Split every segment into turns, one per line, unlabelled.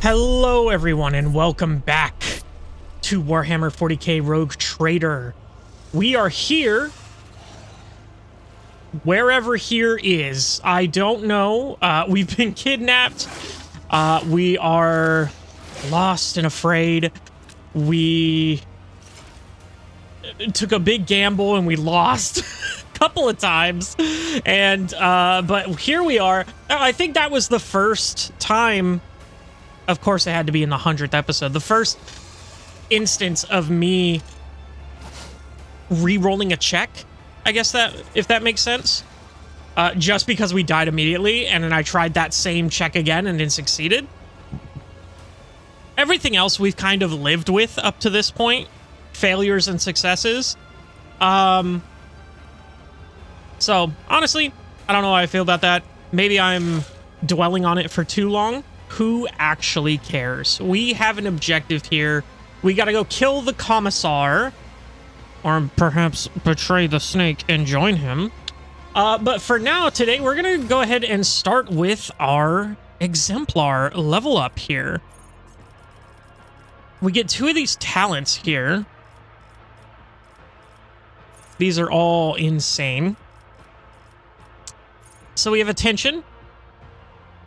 Hello everyone and welcome back to Warhammer 40K Rogue Trader. We are here, wherever here is. I don't know. We've been kidnapped. We are lost and afraid. We took a big gamble and we lost a couple of times. And but here we are. I think that was the first time. Of course, it had to be in the 100th episode. The first instance of me re-rolling a check, I guess, that if that makes sense. Just because we died immediately, and then I tried that same check again and then succeeded. Everything else we've kind of lived with up to this point. Failures and successes. So, honestly, I don't know how I feel about that. Maybe I'm dwelling on it for too long. Who actually cares? We have an objective here. We gotta go kill the Commissar. Or perhaps betray the snake and join him. But for now, today, we're gonna go ahead and start with our exemplar level up here. We get 2 of these talents here. These are all insane. So we have attention.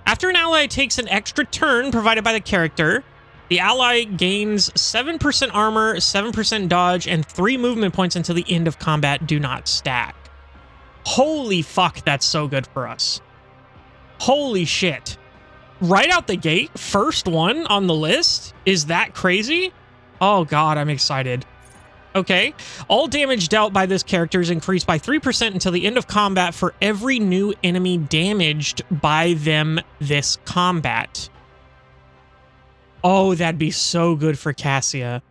After an ally takes an extra turn provided by the character, the ally gains 7% armor, 7% dodge, and 3 movement points until the end of combat do not stack. Holy fuck, that's so good for us. Holy shit. Right out the gate, first one on the list? Is that crazy? Oh god, I'm excited. Okay. All damage dealt by this character is increased by 3% until the end of combat for every new enemy damaged by them this combat. Oh, that'd be so good for Cassia.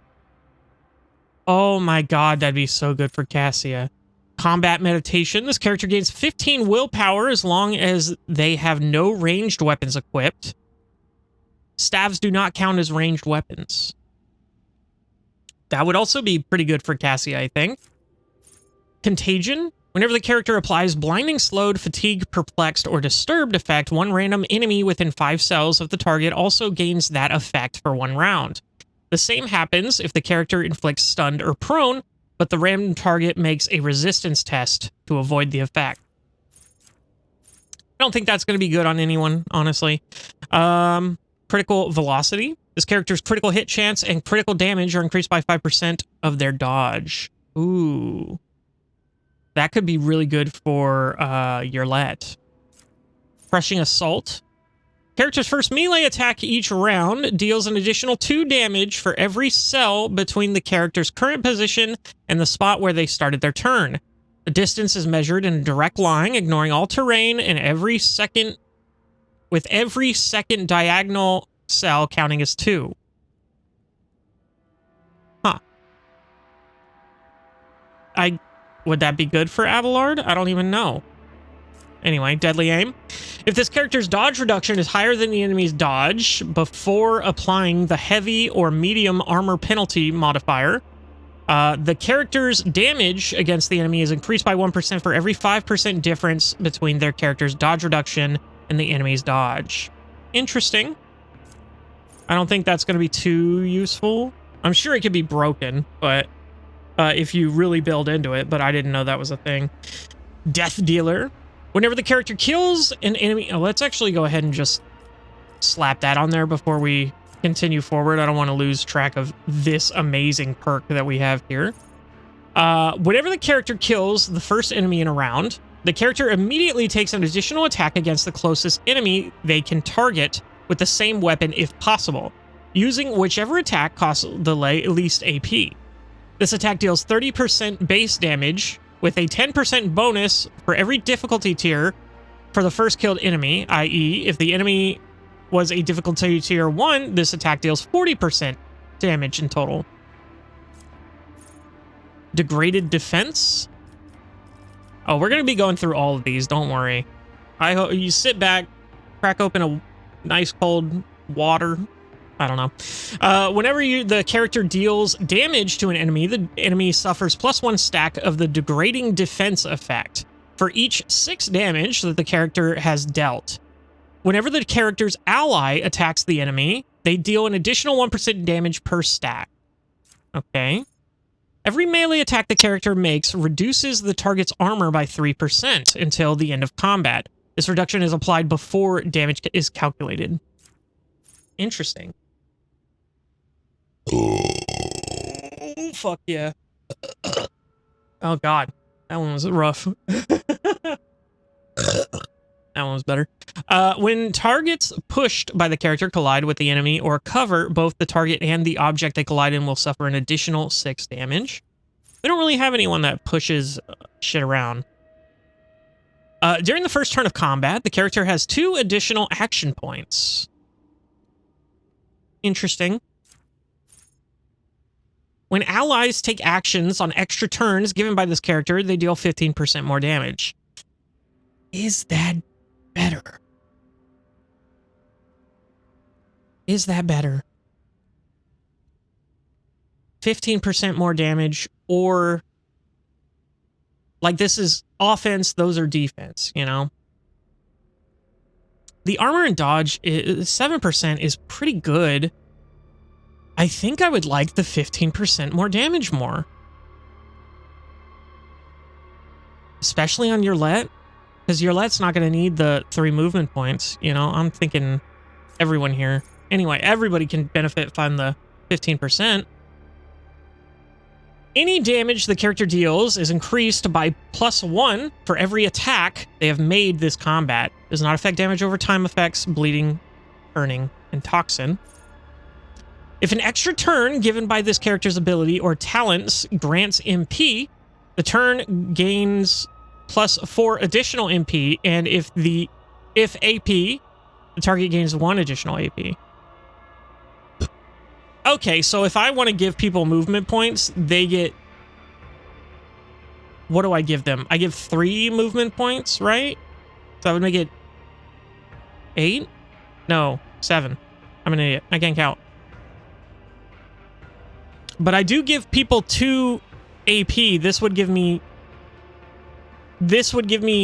Oh my god, that'd be so good for Cassia. Combat meditation. This character gains 15 willpower as long as they have no ranged weapons equipped. Staves do not count as ranged weapons. That would also be pretty good for Cassia, I think. Contagion. Whenever the character applies blinding, slowed, fatigue, perplexed, or disturbed effect, one random enemy within 5 cells of the target also gains that effect for 1 round. The same happens if the character inflicts stunned or prone, but the random target makes a resistance test to avoid the effect. I don't think that's going to be good on anyone, honestly. Critical velocity. This character's critical hit chance and critical damage are increased by 5% of their dodge. Ooh. That could be really good for Yerlet. Crushing Assault. Character's first melee attack each round deals an additional 2 damage for every cell between the character's current position and the spot where they started their turn. The distance is measured in a direct line, ignoring all terrain, and with every second diagonal cell counting as 2. Huh. Would that be good for Abelard? I don't even know. Anyway, deadly aim. If this character's dodge reduction is higher than the enemy's dodge before applying the heavy or medium armor penalty modifier, the character's damage against the enemy is increased by 1% for every 5% difference between their character's dodge reduction and the enemy's dodge. Interesting. I don't think that's going to be too useful. I'm sure it could be broken, but if you really build into it, but I didn't know that was a thing. Death Dealer. Whenever the character kills an enemy... Oh, let's actually go ahead and just slap that on there before we continue forward. I don't want to lose track of this amazing perk that we have here. Whenever the character kills the first enemy in a round, the character immediately takes an additional attack against the closest enemy they can target with the same weapon if possible, using whichever attack costs the least AP. This attack deals 30% base damage with a 10% bonus for every difficulty tier for the first killed enemy, i.e. if the enemy was a difficulty tier 1, this attack deals 40% damage in total. Degraded defense. Oh, we're going to be going through all of these, don't worry. I hope you sit back, crack open a nice cold water. I don't know. Whenever the character deals damage to an enemy, the enemy suffers +1 stack of the degrading defense effect for each 6 damage that the character has dealt. Whenever the character's ally attacks the enemy, They deal an additional 1% damage per stack. Okay. Every melee attack the character makes reduces the target's armor by 3% until the end of combat. This reduction is applied before damage is calculated. Interesting. Oh, fuck yeah. Oh, God. That one was rough. That one was better. When targets pushed by the character collide with the enemy or cover, both the target and the object they collide in will suffer an additional 6 damage. We don't really have anyone that pushes shit around. During the first turn of combat, the character has 2 additional action points. Interesting. When allies take actions on extra turns given by this character, they deal 15% more damage. Is that better? Is that better? 15% more damage, or like this is offense, those are defense, you know? The armor and dodge, 7% is pretty good. I think I would like the 15% more damage more. Especially on Yurlet, because Yurlet's not going to need the 3 movement points, you know? I'm thinking everyone here. Anyway, everybody can benefit from the 15%. Any damage the character deals is increased by +1 for every attack they have made this combat. Does not affect damage over time effects, bleeding, burning, and toxin. If an extra turn given by this character's ability or talents grants MP, the turn gains +4 additional MP, and if AP, the target gains 1 additional AP. Okay, so if I want to give people movement points, they get... What do I give them? I give 3 movement points, right? So I would make it 8? No, 7. I'm an idiot. I can't count. But I do give people 2 AP. This would give me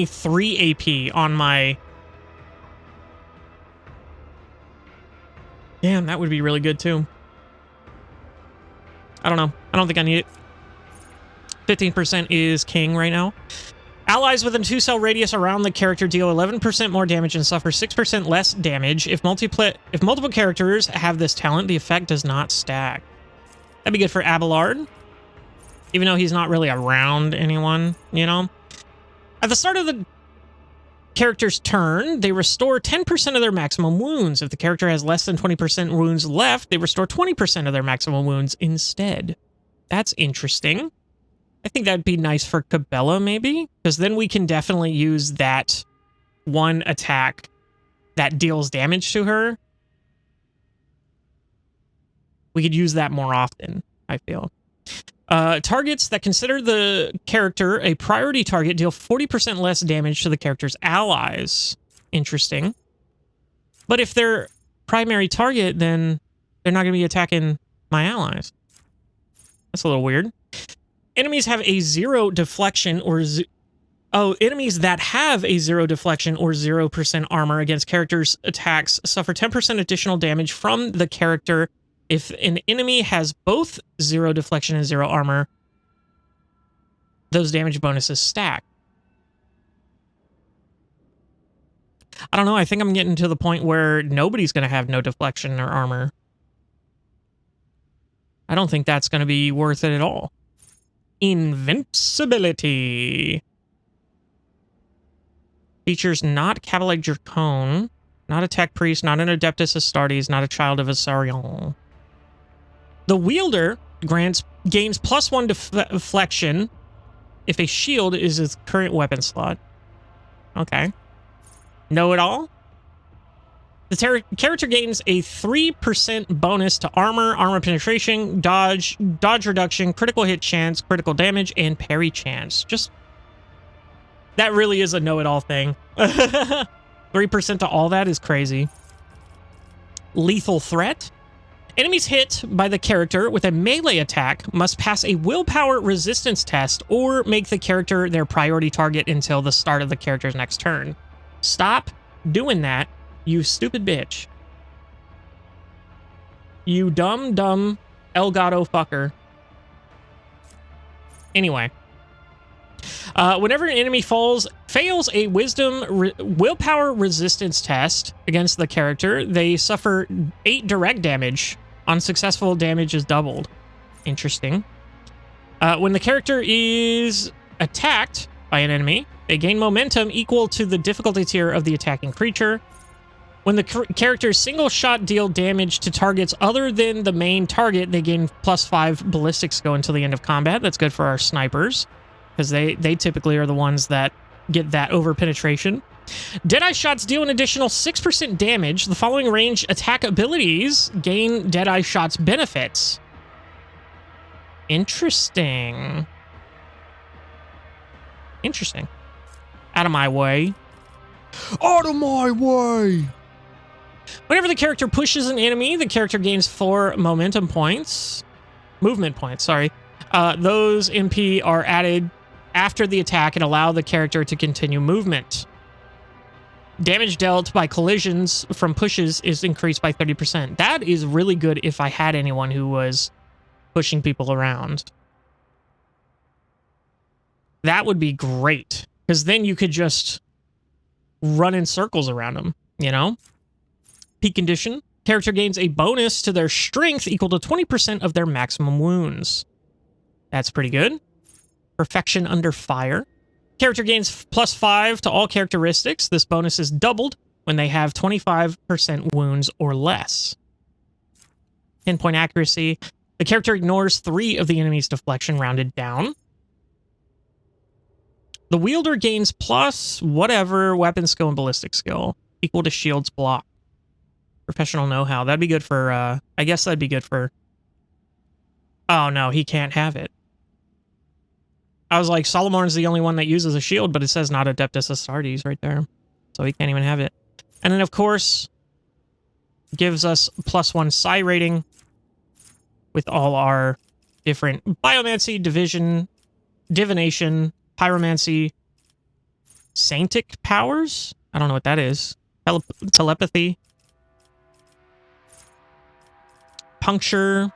3 AP on my... Damn, that would be really good too. I don't know. I don't think I need it. 15% is king right now. Allies within 2-cell radius around the character deal 11% more damage and suffer 6% less damage. If multiple characters have this talent, the effect does not stack. That'd be good for Abelard, even though he's not really around anyone, you know? At the start of the character's turn, they restore 10% of their maximum wounds. If the character has less than 20% wounds left, they restore 20% of their maximum wounds instead. That's interesting. I think that'd be nice for Cabela, maybe, because then we can definitely use that one attack that deals damage to her. We could use that more often, I feel. Targets that consider the character a priority target deal 40% less damage to the character's allies. Interesting. But if they're primary target, then they're not going to be attacking my allies. That's a little weird. Enemies have a 0 deflection or... enemies that have a 0 deflection or 0% armor against characters' attacks suffer 10% additional damage from the character. If an enemy has both 0 deflection and 0 armor, those damage bonuses stack. I don't know. I think I'm getting to the point where nobody's going to have no deflection or armor. I don't think that's going to be worth it at all. Invincibility. Features not Cavalier Dracone, not a Tech Priest, not an Adeptus Astartes, not a Child of Asarion. The wielder gains +1 deflection if a shield is its current weapon slot. Okay. Know it all? The character gains a 3% bonus to armor, armor penetration, dodge reduction, critical hit chance, critical damage, and parry chance. Just... That really is a know-it-all thing. 3% to all that is crazy. Lethal threat. Enemies hit by the character with a melee attack must pass a willpower resistance test or make the character their priority target until the start of the character's next turn. Stop doing that, you stupid bitch. You dumb Elgato fucker. Anyway. Whenever an enemy fails a willpower resistance test against the character, they suffer 8 direct damage. Unsuccessful damage is doubled. Interesting. When the character is attacked by an enemy, they gain momentum equal to the difficulty tier of the attacking creature. When the character's single shot deal damage to targets other than the main target, they gain +5 ballistics go until the end of combat. That's good for our snipers, because they typically are the ones that get that over penetration. Deadeye shots deal an additional 6% damage. The following range attack abilities gain Deadeye shots benefits. Interesting. Interesting. Out of my way. Out of my way! Whenever the character pushes an enemy, the character gains 4 movement points, sorry. Those MP are added after the attack and allow the character to continue movement. Damage dealt by collisions from pushes is increased by 30%. That is really good if I had anyone who was pushing people around. That would be great, because then you could just run in circles around them, you know? Peak condition. Character gains a bonus to their strength equal to 20% of their maximum wounds. That's pretty good. Perfection under fire. Character gains +5 to all characteristics. This bonus is doubled when they have 25% wounds or less. 10-point accuracy. The character ignores 3 of the enemy's deflection rounded down. The wielder gains plus whatever weapon skill and ballistic skill equal to shield's block. Professional know-how. That'd be good for, I guess that'd be good for... Oh, no, he can't have it. I was like, Solomorn's the only one that uses a shield, but it says not Adeptus Astartes right there. So he can't even have it. And then, of course, gives us +1 psi rating with all our different biomancy, divination, pyromancy, saintic powers. I don't know what that is. Telepathy. Puncture.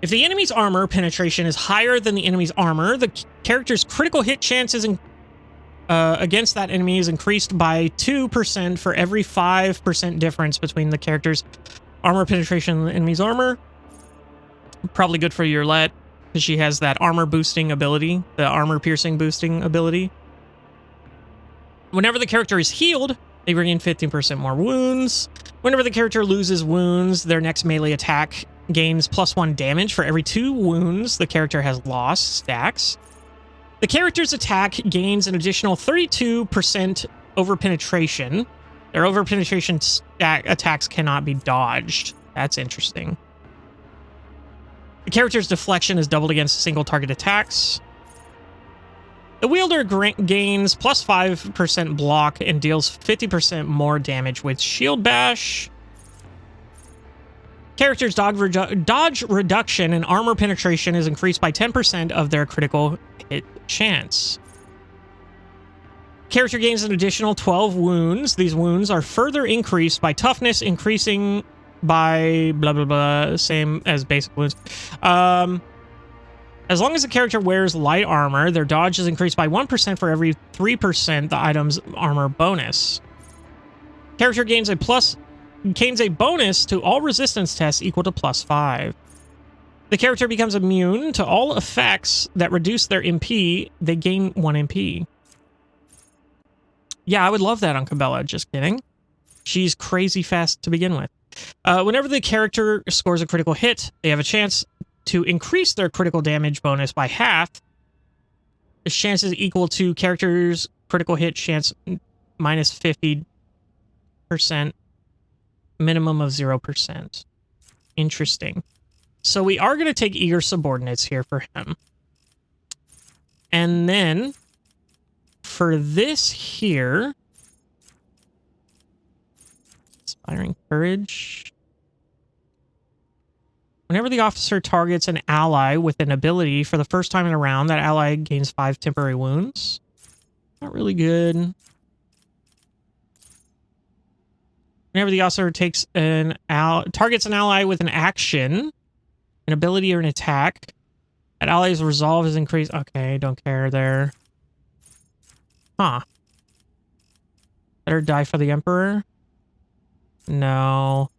If the enemy's armor penetration is higher than the enemy's armor, the character's critical hit chances against that enemy is increased by 2% for every 5% difference between the character's armor penetration and the enemy's armor. Probably good for Yurlet, because she has that armor boosting ability, the armor piercing boosting ability. Whenever the character is healed, they regain 15% more wounds. Whenever the character loses wounds, their next melee attack gains +1 damage for every 2 wounds the character has lost. Stacks. The character's attack gains an additional 32% over penetration. Their over penetration attacks cannot be dodged. That's interesting. The character's deflection is doubled against single target attacks. The wielder gains +5% block and deals 50% more damage with shield bash. Character's dodge reduction and armor penetration is increased by 10% of their critical hit chance. Character gains an additional 12 wounds. These wounds are further increased by toughness, increasing by blah blah blah, same as basic wounds. As long as the character wears light armor, their dodge is increased by 1% for every 3% the item's armor bonus. Character gains a bonus to all resistance tests equal to +5. The character becomes immune to all effects that reduce their MP. They gain 1 MP. Yeah, I would love that on Cabela. Just kidding. She's crazy fast to begin with. Whenever the character scores a critical hit, they have a chance to increase their critical damage bonus by half. This chance is equal to character's critical hit chance minus 50%, minimum of 0%. Interesting. So we are going to take eager subordinates here for him. And then for this here, inspiring courage. Whenever the officer targets an ally with an ability for the first time in a round, that ally gains 5 temporary wounds. Not really good. Whenever the officer takes targets an ally with an action, an ability, or an attack, that ally's resolve is increased. Okay, don't care there. Huh. Better die for the Emperor? No.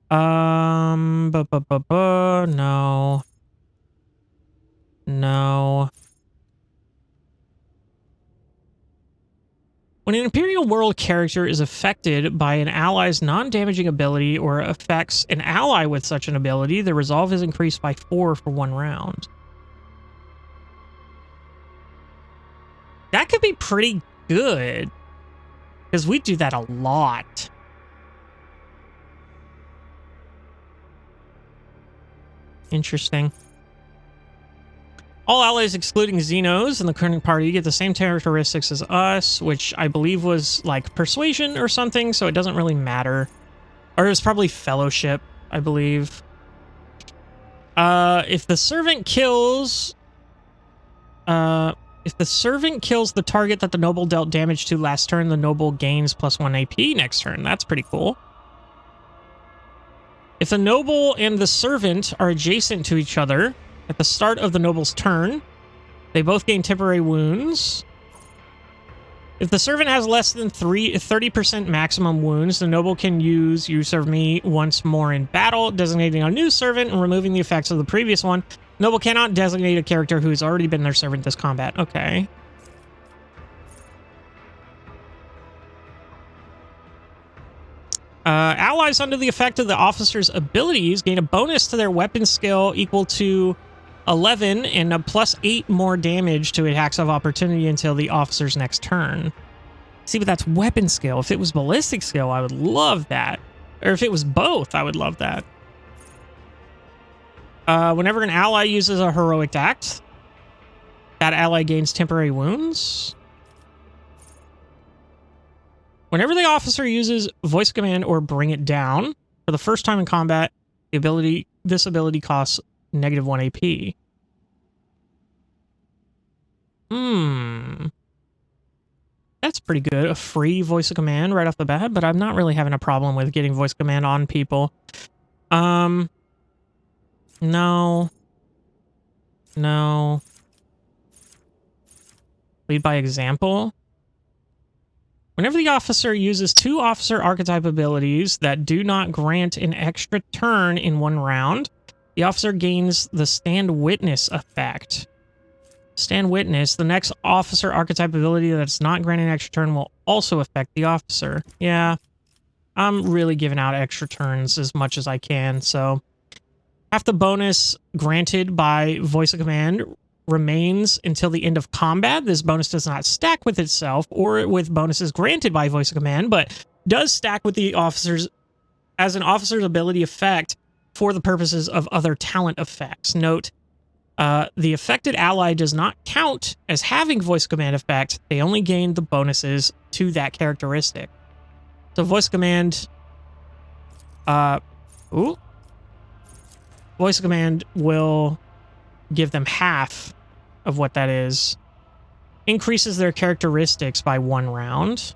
No. No. When an Imperial World character is affected by an ally's non-damaging ability or affects an ally with such an ability, the resolve is increased by 4 for 1 round. That could be pretty good, because we do that a lot. Interesting. All allies excluding Xenos in the current party get the same characteristics as us, which I believe was like persuasion or something, so it doesn't really matter. Or it was probably fellowship, I believe. If the servant kills the target that the noble dealt damage to last turn, the noble gains +1 AP next turn. That's pretty cool. If the noble and the servant are adjacent to each other at the start of the noble's turn, they both gain temporary wounds. If the servant has less than 30% maximum wounds, the noble can use You Serve Me once more in battle, designating a new servant and removing the effects of the previous one. Noble cannot designate a character who has already been their servant this combat. Okay. Allies under the effect of the officer's abilities gain a bonus to their weapon skill equal to 11 and a +8 more damage to attacks of opportunity until the officer's next turn. See, but that's weapon skill. If it was ballistic skill, I would love that. Or if it was both, I would love that. Whenever an ally uses a heroic act, that ally gains temporary wounds. Whenever the officer uses voice command or bring it down for the first time in combat, this ability costs -1 AP. That's pretty good. A free voice of command right off the bat, but I'm not really having a problem with getting voice command on people. No. No. Lead by example. Whenever the officer uses 2 officer archetype abilities that do not grant an extra turn in 1 round, the officer gains the Stand Witness effect. Stand Witness, the next officer archetype ability that's not granted an extra turn will also affect the officer. Yeah, I'm really giving out extra turns as much as I can, so half the bonus granted by voice of command remains until the end of combat. This bonus does not stack with itself or with bonuses granted by voice of command, but does stack with the officers as an officer's ability effect for the purposes of other talent effects. Note, the affected ally does not count as having voice command effect. They only gain the bonuses to that characteristic. So voice command, voice command will give them half of what that is. Increases their characteristics by 1 round.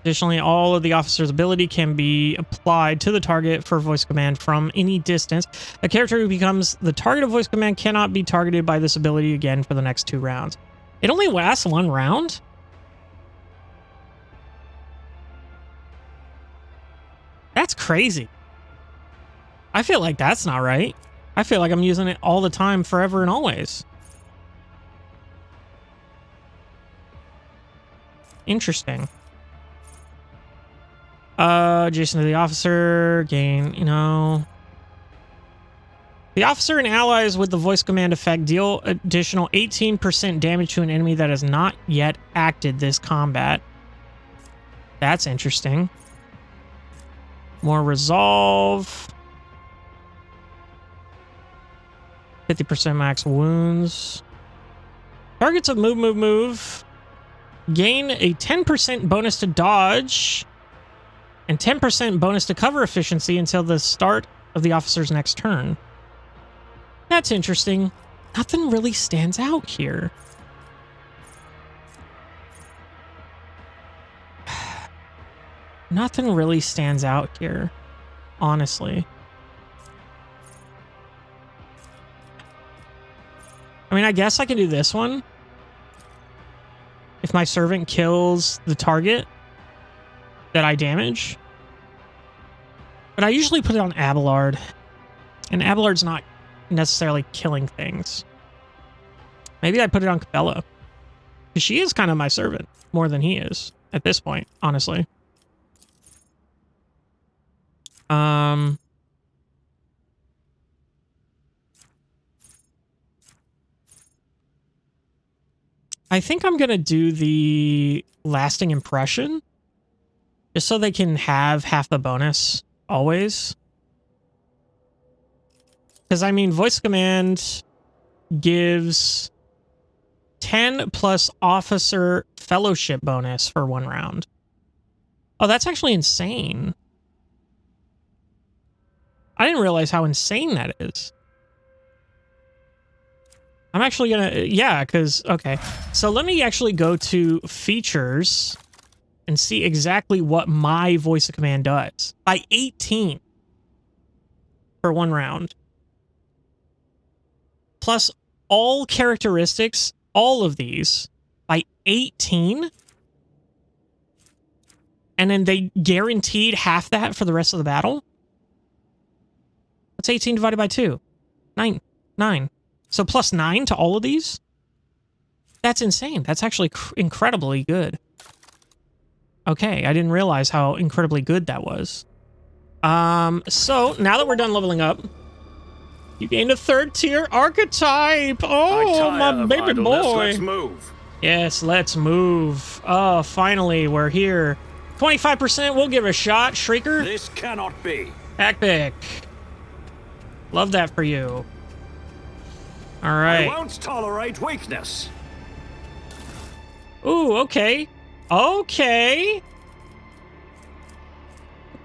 Additionally, all of the officer's ability can be applied to the target for voice command from any distance. A character who becomes the target of voice command cannot be targeted by this ability again for the next 2 rounds. It only lasts 1 round? That's crazy. I feel like that's not right. I feel like I'm using it all the time, forever and always. Interesting. Adjacent to the officer, gain, The officer and allies with the voice command effect deal additional 18% damage to an enemy that has not yet acted this combat. That's interesting. More resolve. 50% max wounds. Targets of move gain a 10% bonus to dodge and 10% bonus to cover efficiency until the start of the officer's next turn. That's interesting. Nothing really stands out here. Nothing really stands out here, honestly. I mean, I guess I can do this one. If my servant kills the target that I damage. But I usually put it on Abelard. And Abelard's not necessarily killing things. Maybe I put it on Cabela. Because she is kind of my servant. More than he is. At this point, honestly. I think I'm going to do the lasting impression. Just so they can have half the bonus. Always. Because, I mean, voice command gives 10 plus officer fellowship bonus for 1 round. Oh, that's actually insane. I didn't realize how insane that is. I'm actually gonna... Yeah, because... Okay. So let me actually go to features and see exactly what my voice of command does. By 18 for 1 round. Plus all characteristics, all of these, by 18. And then they guaranteed half that for the rest of the battle. What's 18 divided by 2? 9. So plus 9 to all of these? That's insane. That's actually incredibly good. Okay, I didn't realize how incredibly good that was. So, now that we're done leveling up, you gained a 3rd tier archetype. Oh, my baby boy.
Let's move.
Yes, let's move. Oh, finally, we're here. 25%, we'll give it a shot. Shrieker.
This cannot be.
Epic. Love that for you. All right.
I won't tolerate weakness.
Ooh, okay. Okay.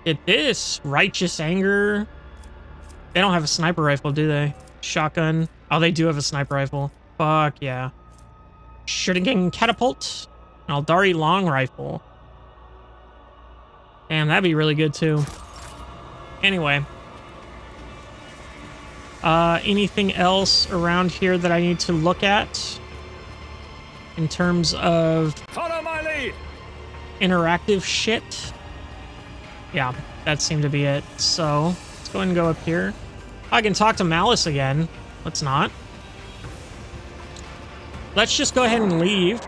Look at this. Righteous anger. They don't have a sniper rifle, do they? Shotgun. Oh, they do have a sniper rifle. Fuck yeah. Shuriken catapult. An Aldari long rifle. Damn, that'd be really good too. Anyway. Anything else around here that I need to look at? In terms of...
Follow my lead.
Interactive shit? Yeah, that seemed to be it. So, let's go ahead and go up here. I can talk to Malice again. Let's not. Let's just go ahead and leave.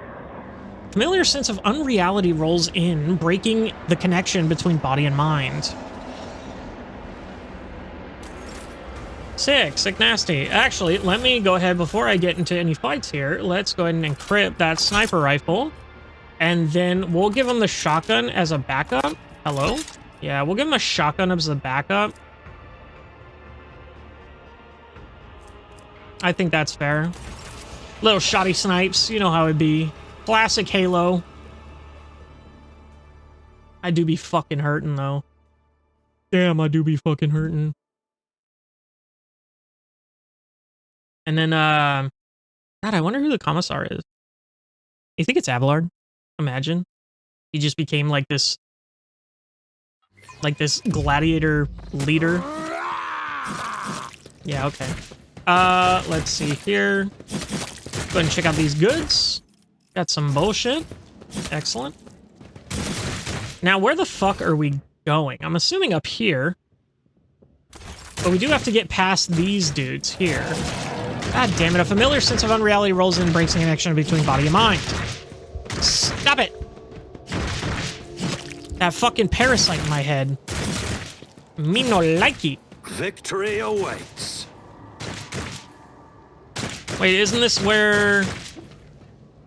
Familiar sense of unreality rolls in, breaking the connection between body and mind. Sick nasty. Actually, let me go ahead, before I get into any fights here, let's go ahead and encrypt that sniper rifle. And then we'll give him the shotgun as a backup. Hello? Yeah, we'll give him a shotgun as a backup. I think that's fair. Little shoddy snipes, you know how it'd be. Classic Halo. I do be fucking hurting, though. Damn, I do be fucking hurting. And then, God, I wonder who the Commissar is. You think it's Abelard? Imagine. He just became like this gladiator leader. Yeah, okay. Let's see here. Go ahead and check out these goods. Got some bullshit. Excellent. Now, where the fuck are we going? I'm assuming up here. But we do have to get past these dudes here. God damn it, a familiar sense of unreality rolls in, breaks the connection between body and mind. Stop it! That fucking parasite in my head. Me no likey.
Victory awaits.
Wait, isn't this where...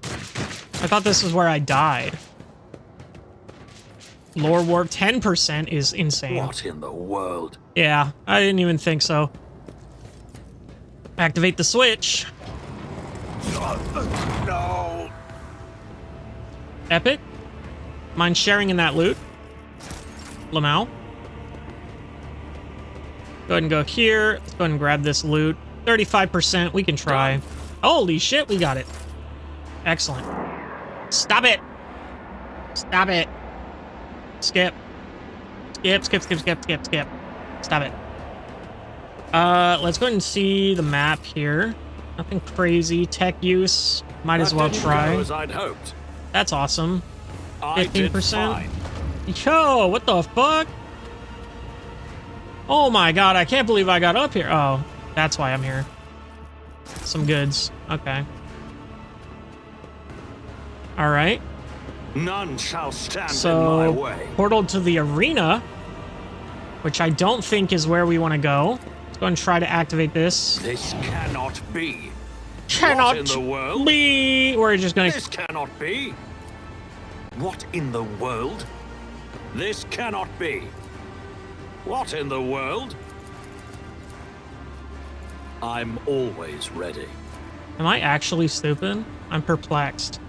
I thought this was where I died. Lore warp 10% is insane.
What in the world?
Yeah, I didn't even think so. Activate the switch.
No.
Epic. Mind sharing in that loot? Lamau. Go ahead and go here. Let's go ahead and grab this loot. 35%. We can try. Holy shit, we got it. Excellent. Stop it. Stop it. Skip. Skip. Stop it. Let's go ahead and see the map here. Nothing crazy. Tech use. Might as well try.
As I'd hoped.
That's awesome. 15%.
I
Yo, what the fuck? Oh my god, I can't believe I got up here. Oh, that's why I'm here. Some goods. Okay. Alright.
None shall stand in my way.
Portal to the arena, which I don't think is where we want to go. Let's go and try to activate this.
This cannot be.
Cannot
What in the world?
be. We're just going to...
This cannot be. What in the world? This cannot be. What in the world? I'm always ready.
Am I actually stupid? I'm perplexed.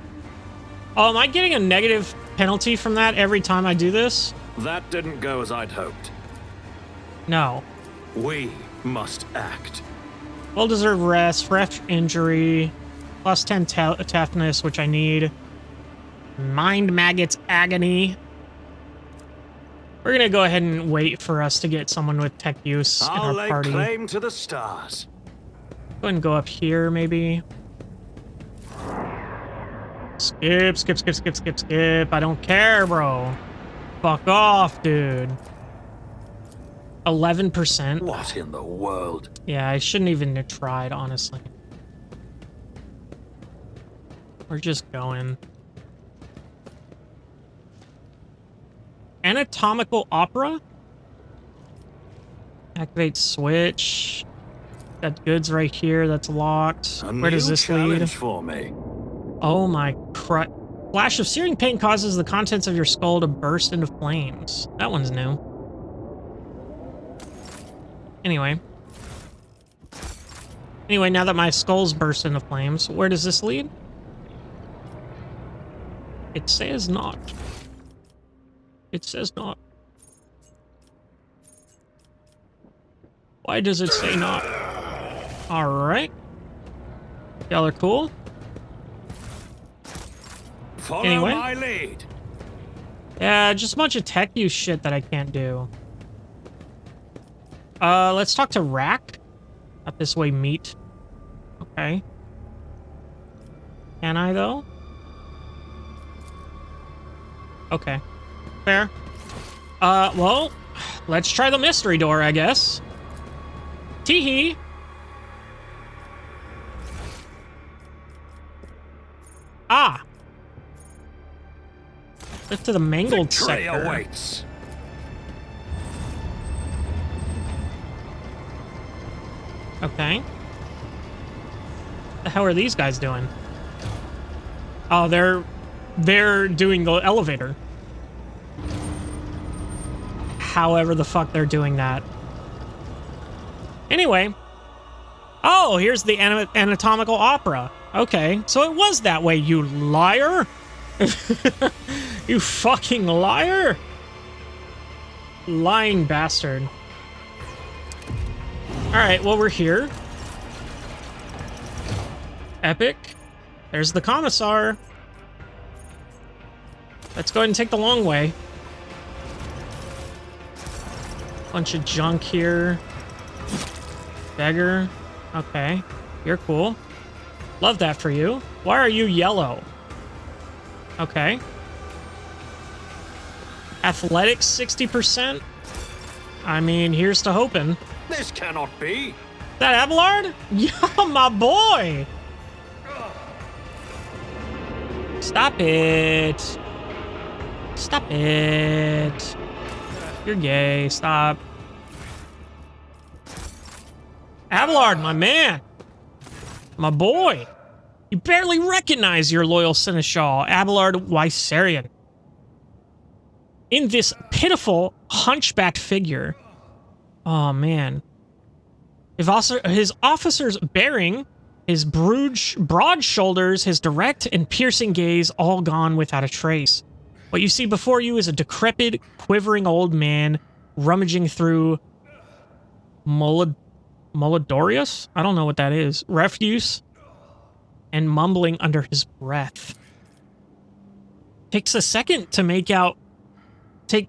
Oh, am I getting a negative penalty from that every time I do this?
That didn't go as I'd hoped.
No.
We must act.
Well-deserved rest, fresh injury, plus 10 toughness, which I need. Mind Maggot's Agony. We're gonna go ahead and wait for us to get someone with tech use in
I'll
our
lay
party.
claim to the stars.
Go ahead and go up here, maybe. Skip. I don't care, bro. Fuck off, dude. 11%.
What in the world?
Yeah, I shouldn't even have tried, honestly. We're just going. Anatomical Opera? Activate switch. Got goods right here that's locked. Where does this lead?
For me.
Oh my crud. Flash of searing pain causes the contents of your skull to burst into flames. That one's new. Anyway, now that my skull's burst into flames, where does this lead? It says not. It says not. Why does it say not? Alright. Y'all are cool.
Follow my lead.
Yeah, just a bunch of tech use shit that I can't do. Let's talk to Rack. Not this way, meat. Okay. Can I, though? Okay. Fair. Well, let's try the mystery door, I guess. Tee-hee. Ah. Lift to the mangled
Victory
sector.
awaits.
Okay. What the hell are these guys doing? Oh, they're doing the elevator. However the fuck they're doing that. Anyway. Oh, here's the anatomical opera. Okay, so it was that way, you liar. You fucking liar. Lying bastard. Alright, well, we're here. Epic. There's the Commissar. Let's go ahead and take the long way. Bunch of junk here. Beggar. Okay. You're cool. Love that for you. Why are you yellow? Okay. Athletics 60%? I mean, here's to hoping.
This cannot be.
That Abelard? Yo, my boy! Stop it. Stop it. You're gay. Stop. Abelard, my man. My boy. You barely recognize your loyal seneschal, Abelard Wysarian. In this pitiful, hunchbacked figure. Oh, man. His officer's bearing, his broad shoulders, his direct and piercing gaze, all gone without a trace. What you see before you is a decrepit, quivering old man rummaging through Molodorius? I don't know what that is. Refuse. And mumbling under his breath. Takes a second to make out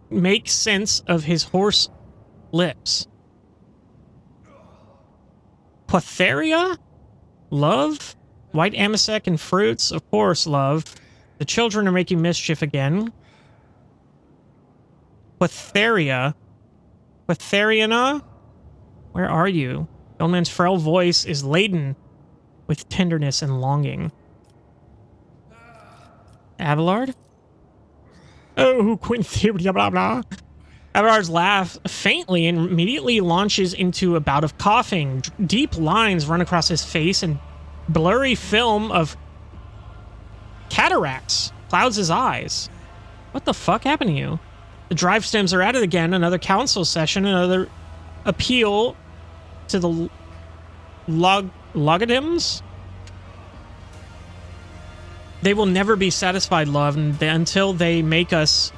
make sense of his hoarse lips. Patheria? Love? White amasec and fruits? Of course, love. The children are making mischief again. Patheria? Patheriana? Where are you? The old man's frail voice is laden with tenderness and longing. Abelard? Oh, Quintheria, blah, blah. Abelard's laugh faintly and immediately launches into a bout of coughing. Deep lines run across his face and blurry film of cataracts clouds his eyes. What the fuck happened to you? The drive stems are at it again. Another council session, another appeal to the logarithms. They will never be satisfied, love, until they make us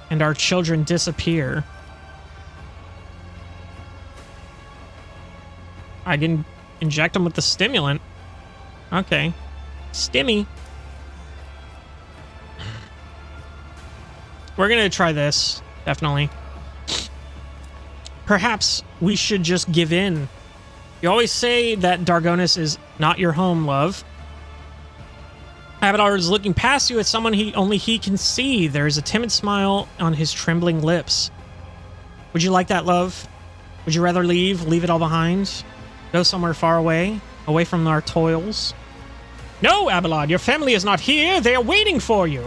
and our children disappear. I didn't inject them with the stimulant. Okay. Stimmy. We're gonna try this, definitely. Perhaps we should just give in. You always say that Dargonis is not your home, love. Abelard is looking past you at someone only he can see. There is a timid smile on his trembling lips. Would you like that, love? Would you rather leave it all behind? Go somewhere far away from our toils? No, Abelard, your family is not here. They are waiting for you.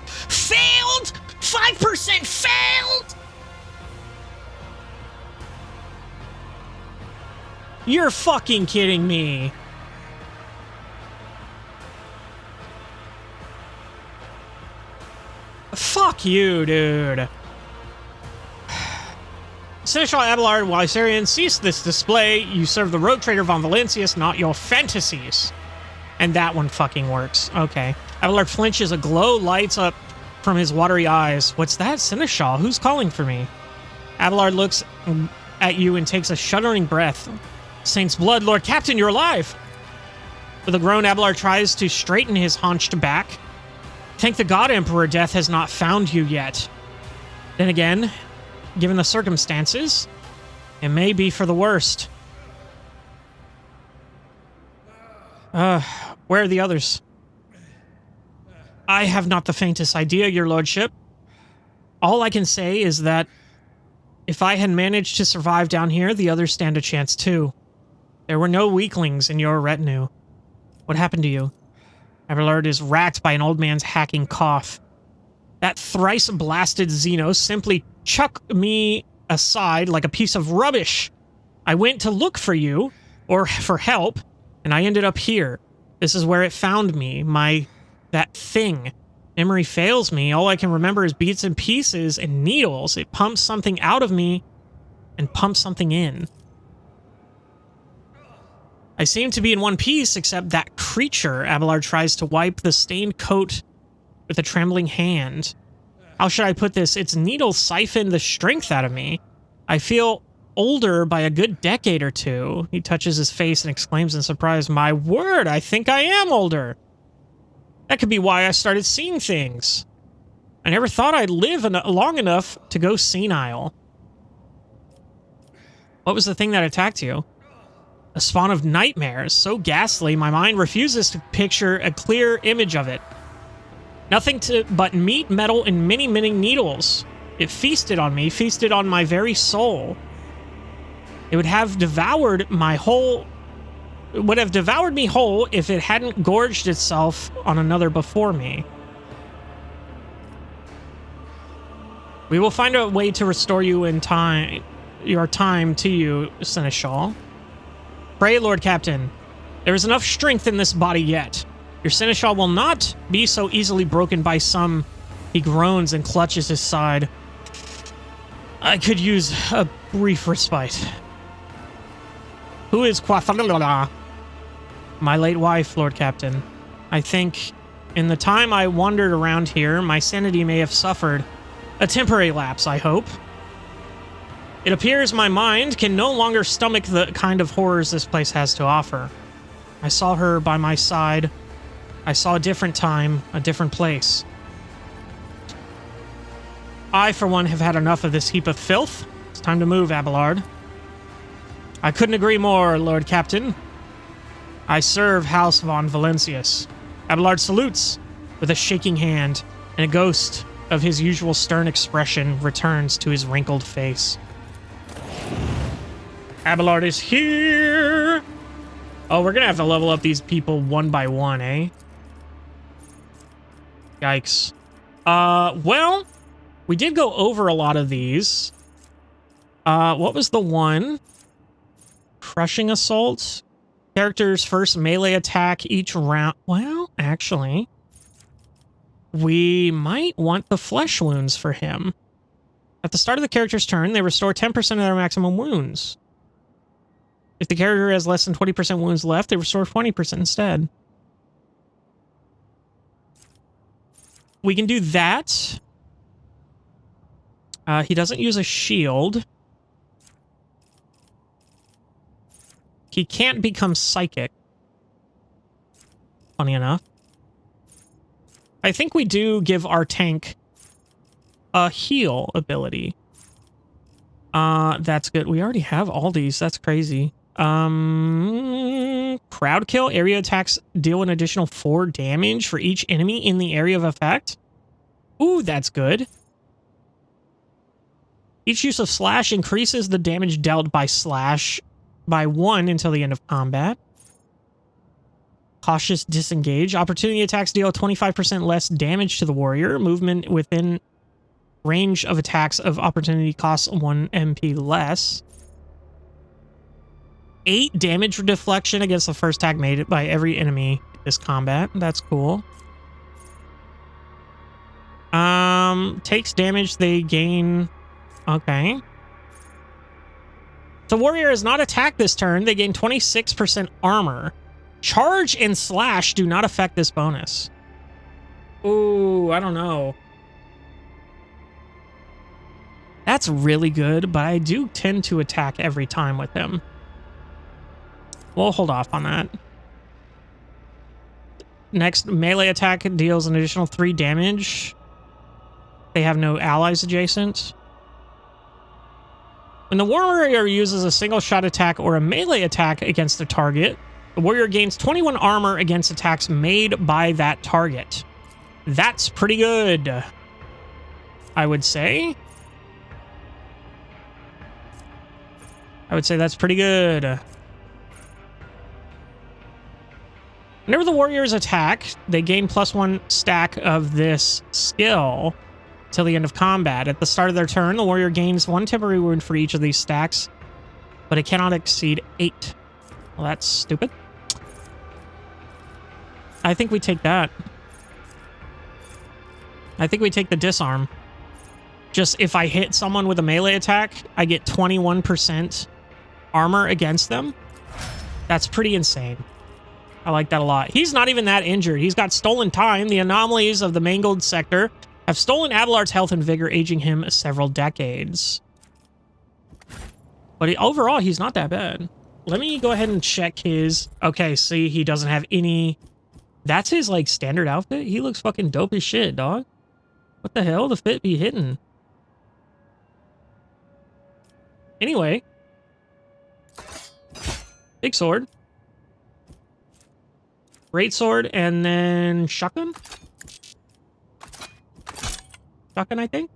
Failed! 5% failed! You're fucking kidding me. Fuck you, dude. Seneschal Abelard Wysarian, cease this display. You serve the rogue trader von Valencius, not your fantasies. And that one fucking works. Okay. Abelard flinches. A glow lights up from his watery eyes. What's that, Seneschal? Who's calling for me? Abelard looks at you and takes a shuddering breath. Saint's blood, Lord Captain, you're alive! With a groan, Abelard tries to straighten his haunched back. Thank the God Emperor death has not found you yet. Then again, given the circumstances, it may be for the worst. Where are the others? I have not the faintest idea, your lordship. All I can say is that if I had managed to survive down here, the others stand a chance too. There were no weaklings in your retinue. What happened to you? Abelard is racked by an old man's hacking cough. That thrice-blasted Xenos simply chucked me aside like a piece of rubbish. I went to look for you, or for help, and I ended up here. This is where it found me, that thing. Memory fails me. All I can remember is bits and pieces and needles. It pumps something out of me and pumps something in. I seem to be in one piece, except that creature. Abelard tries to wipe the stained coat with a trembling hand. How should I put this? Its needles siphon the strength out of me. I feel older by a good decade or two. He touches his face and exclaims in surprise, my word, I think I am older. That could be why I started seeing things. I never thought I'd live long enough to go senile. What was the thing that attacked you? A spawn of nightmares, so ghastly my mind refuses to picture a clear image of it. Nothing but meat, metal, and many, many needles. It feasted on me, feasted on my very soul. It would have devoured me whole if it hadn't gorged itself on another before me. We will find a way to restore you in time, your time to you, Seneschal. Pray, Lord Captain, there is enough strength in this body yet. Your Seneschal will not be so easily broken by some... He groans and clutches his side. I could use a brief respite. Who is Quathalalah? My late wife, Lord Captain. I think in the time I wandered around here, my sanity may have suffered a temporary lapse, I hope. It appears my mind can no longer stomach the kind of horrors this place has to offer. I saw her by my side. I saw a different time, a different place. I, for one, have had enough of this heap of filth. It's time to move, Abelard. I couldn't agree more, Lord Captain. I serve House von Valencius. Abelard salutes with a shaking hand, and a ghost of his usual stern expression returns to his wrinkled face. Abelard is here! Oh, we're gonna have to level up these people one by one, eh? Yikes. Well, we did go over a lot of these. What was the one? Crushing Assault. Character's first melee attack each round. Well, actually, we might want the flesh wounds for him. At the start of the character's turn, they restore 10% of their maximum wounds. If the character has less than 20% wounds left, they restore 20% instead. We can do that. He doesn't use a shield. He can't become psychic. Funny enough. I think we do give our tank a heal ability. That's good. We already have all these. That's crazy. Crowd kill. Area attacks deal an additional 4 damage for each enemy in the area of effect. Ooh, that's good. Each use of slash increases the damage dealt by slash by 1 until the end of combat. Cautious disengage. Opportunity attacks deal 25% less damage to the warrior. Movement within range of attacks of opportunity costs 1 MP less. 8 damage deflection against the first attack made by every enemy this combat. That's cool. Takes damage, they gain... Okay. The warrior is not attacked this turn. They gain 26% armor. Charge and slash do not affect this bonus. Ooh, I don't know. That's really good, but I do tend to attack every time with him. We'll hold off on that. Next, melee attack deals an additional 3 damage. They have no allies adjacent. When the warrior uses a single shot attack or a melee attack against a target, the warrior gains 21 armor against attacks made by that target. That's pretty good, I would say. I would say that's pretty good. Whenever the warriors attack, they gain +1 stack of this skill till the end of combat. At the start of their turn, the warrior gains 1 temporary wound for each of these stacks, but it cannot exceed 8. Well, that's stupid. I think we take that. I think we take the disarm. Just if I hit someone with a melee attack, I get 21% armor against them. That's pretty insane. I like that a lot. He's not even that injured. He's got stolen time. The anomalies of the mangled sector have stolen Abelard's health and vigor, aging him several decades. But overall, he's not that bad. Let me go ahead and check his... Okay, see, he doesn't have any... That's his, like, standard outfit? He looks fucking dope as shit, dog. What the hell? The fit be hitting. Anyway. Big sword. Great sword, and then shotgun? Shotgun, I think?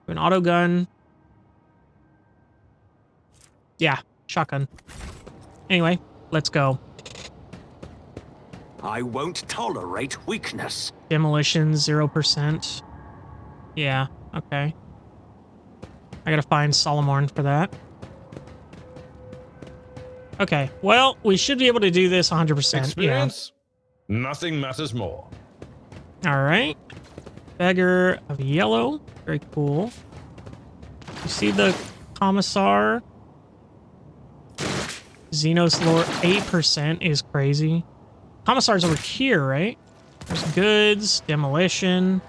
An auto gun. Yeah, shotgun. Anyway, let's go.
I won't tolerate weakness.
Demolition, 0%. Yeah, okay. I gotta find Solomorn for that. Okay, well, we should be able to do this 100%.
Experience? Yeah. Nothing matters more.
All right. Beggar of Yellow. Very cool. You see the Commissar? Xenos lore 8% is crazy. Commissar's over here, right? There's goods, demolition,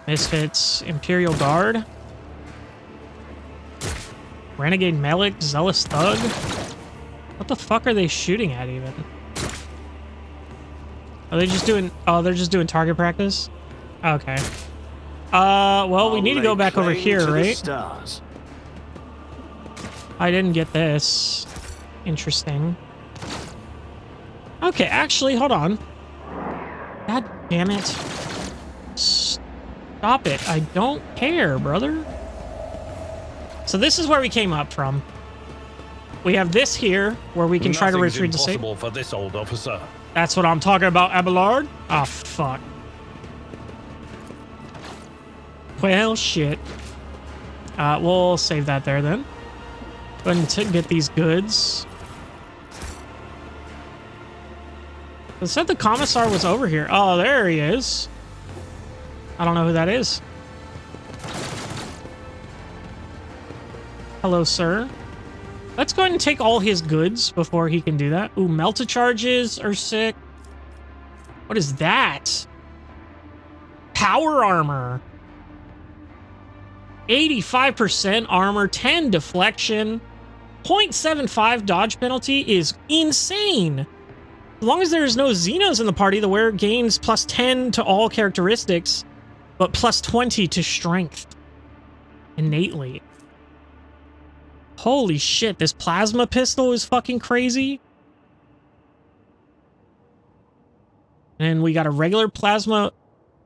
misfits, Imperial Guard, Renegade Melic, Zealous Thug. What the fuck are they shooting at even? Are they just doing... Oh, they're just doing target practice? Okay. Well, we
I'll
need to go
lay
back over
claim
here,
to the
right?
stars.
I didn't get this. Interesting. Okay, actually, hold on. God damn it. Stop it. I don't care, brother. So this is where we came up from. We have this here, where we can try to
Nothing's
retreat to safety.
impossible for this old officer.
That's what I'm talking about, Abelard. Oh, fuck. Well, shit. We'll save that there, then. Go ahead and get these goods. It said the Commissar was over here. Oh, there he is. I don't know who that is. Hello, sir. Let's go ahead and take all his goods before he can do that. Ooh, melta charges are sick. What is that? Power armor. 85% armor, 10 deflection, 0.75 dodge penalty is insane. As long as there's no Xenos in the party, the wearer gains plus 10 to all characteristics, but plus 20 to strength innately. Holy shit, this plasma pistol is fucking crazy. And we got a regular plasma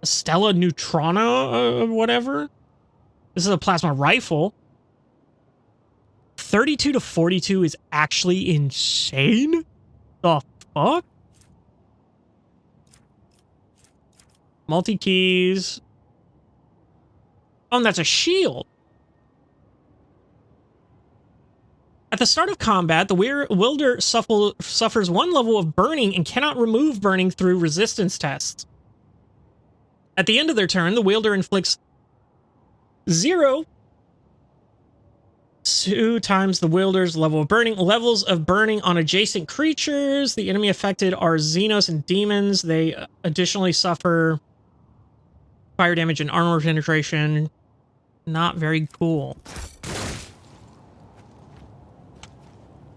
Stella Neutrona or whatever. This is a plasma rifle. 32 to 42 is actually insane. The fuck? Multi-keys. Oh, and that's a shield. At the start of combat, the wielder suffers one level of burning and cannot remove burning through resistance tests. At the end of their turn, the wielder inflicts 2 times the wielder's level of burning. Levels of burning on adjacent creatures. The enemy affected are Xenos and demons. They additionally suffer fire damage and armor penetration. Not very cool.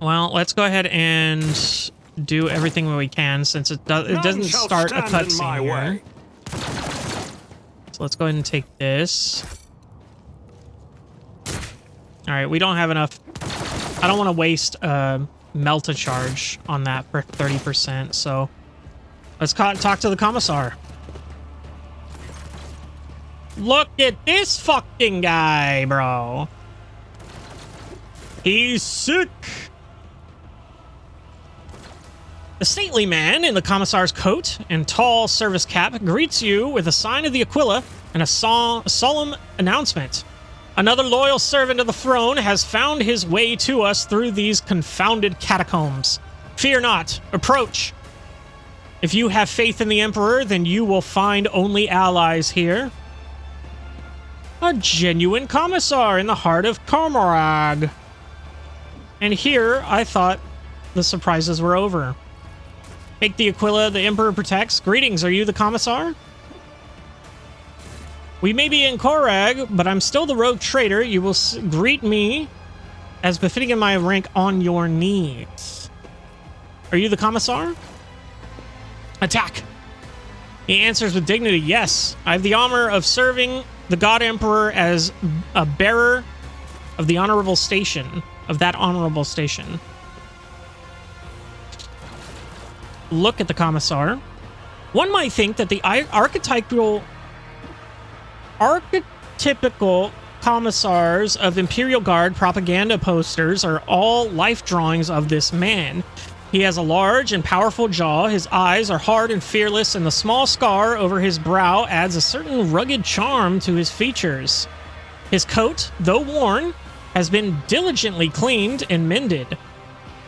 Well, let's go ahead and do everything we can since it doesn't start a cutscene here. So let's go ahead and take this. All right, we don't have enough. I don't want to waste melta charge on that for 30%. So let's talk to the Commissar. Look at this fucking guy, bro. He's sick. The stately man in the Commissar's coat and tall service cap greets you with a sign of the Aquila and a solemn announcement. Another loyal servant of the throne has found his way to us through these confounded catacombs. Fear not. Approach. If you have faith in the Emperor, then you will find only allies here. A genuine Commissar in the heart of Cormorag. And here, I thought the surprises were over. Take the Aquila the Emperor protects. Greetings, are you the Commissar? We may be in Corag, but I'm still the rogue traitor. You will greet me as befitting in my rank on your knees. Are you the Commissar? Attack! He answers with dignity, yes. I have the honor of serving the God Emperor as a bearer of the honorable station, of that honorable station. Look at the Commissar. One might think that the archetypical Commissars of Imperial Guard propaganda posters are all life drawings of this man. He has a large and powerful jaw, his eyes are hard and fearless, and the small scar over his brow adds a certain rugged charm to his features. His coat, though worn, has been diligently cleaned and mended,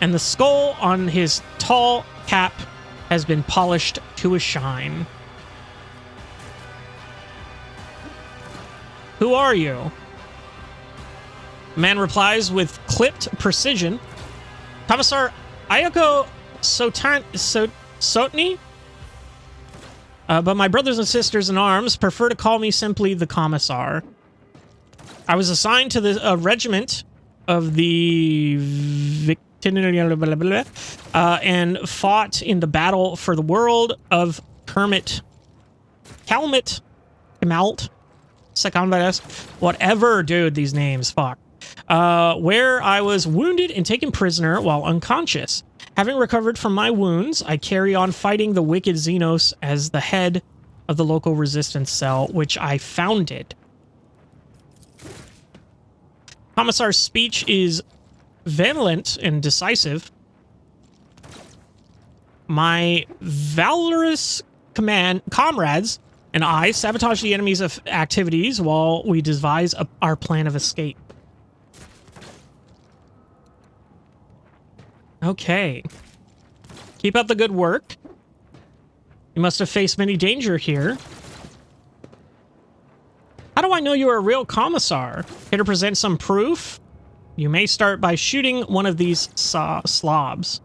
and the skull on his tall cap has been polished to a shine. Who are you? The man replies with clipped precision. Commissar Ayako Sotni? But my brothers and sisters in arms prefer to call me simply the Commissar. I was assigned to the regiment of the and fought in the battle for the world of Calmet Second, whatever, dude, these names, fuck. Where I was wounded and taken prisoner while unconscious. Having recovered from my wounds, I carry on fighting the wicked Xenos as the head of the local resistance cell, which I founded. Commissar's speech is vehement and decisive. My valorous comrades and I sabotage the enemy's activities while we devise our plan of escape. Okay. Keep up the good work. You must have faced many danger here. How do I know you are a real commissar? Here to present some proof? You may start by shooting one of these slobs.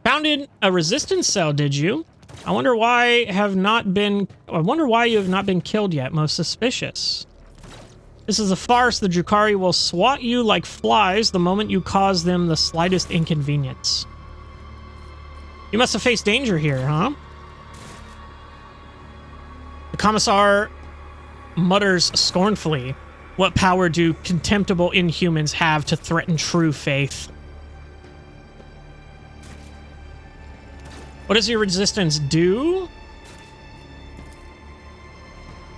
Founded a resistance cell, did you? I wonder why you have not been killed yet. Most suspicious. This is a farce. The Drukhari will swat you like flies the moment you cause them the slightest inconvenience. You must have faced danger here, huh? The Commissar mutters scornfully. What power do contemptible inhumans have to threaten true faith? What does your resistance do?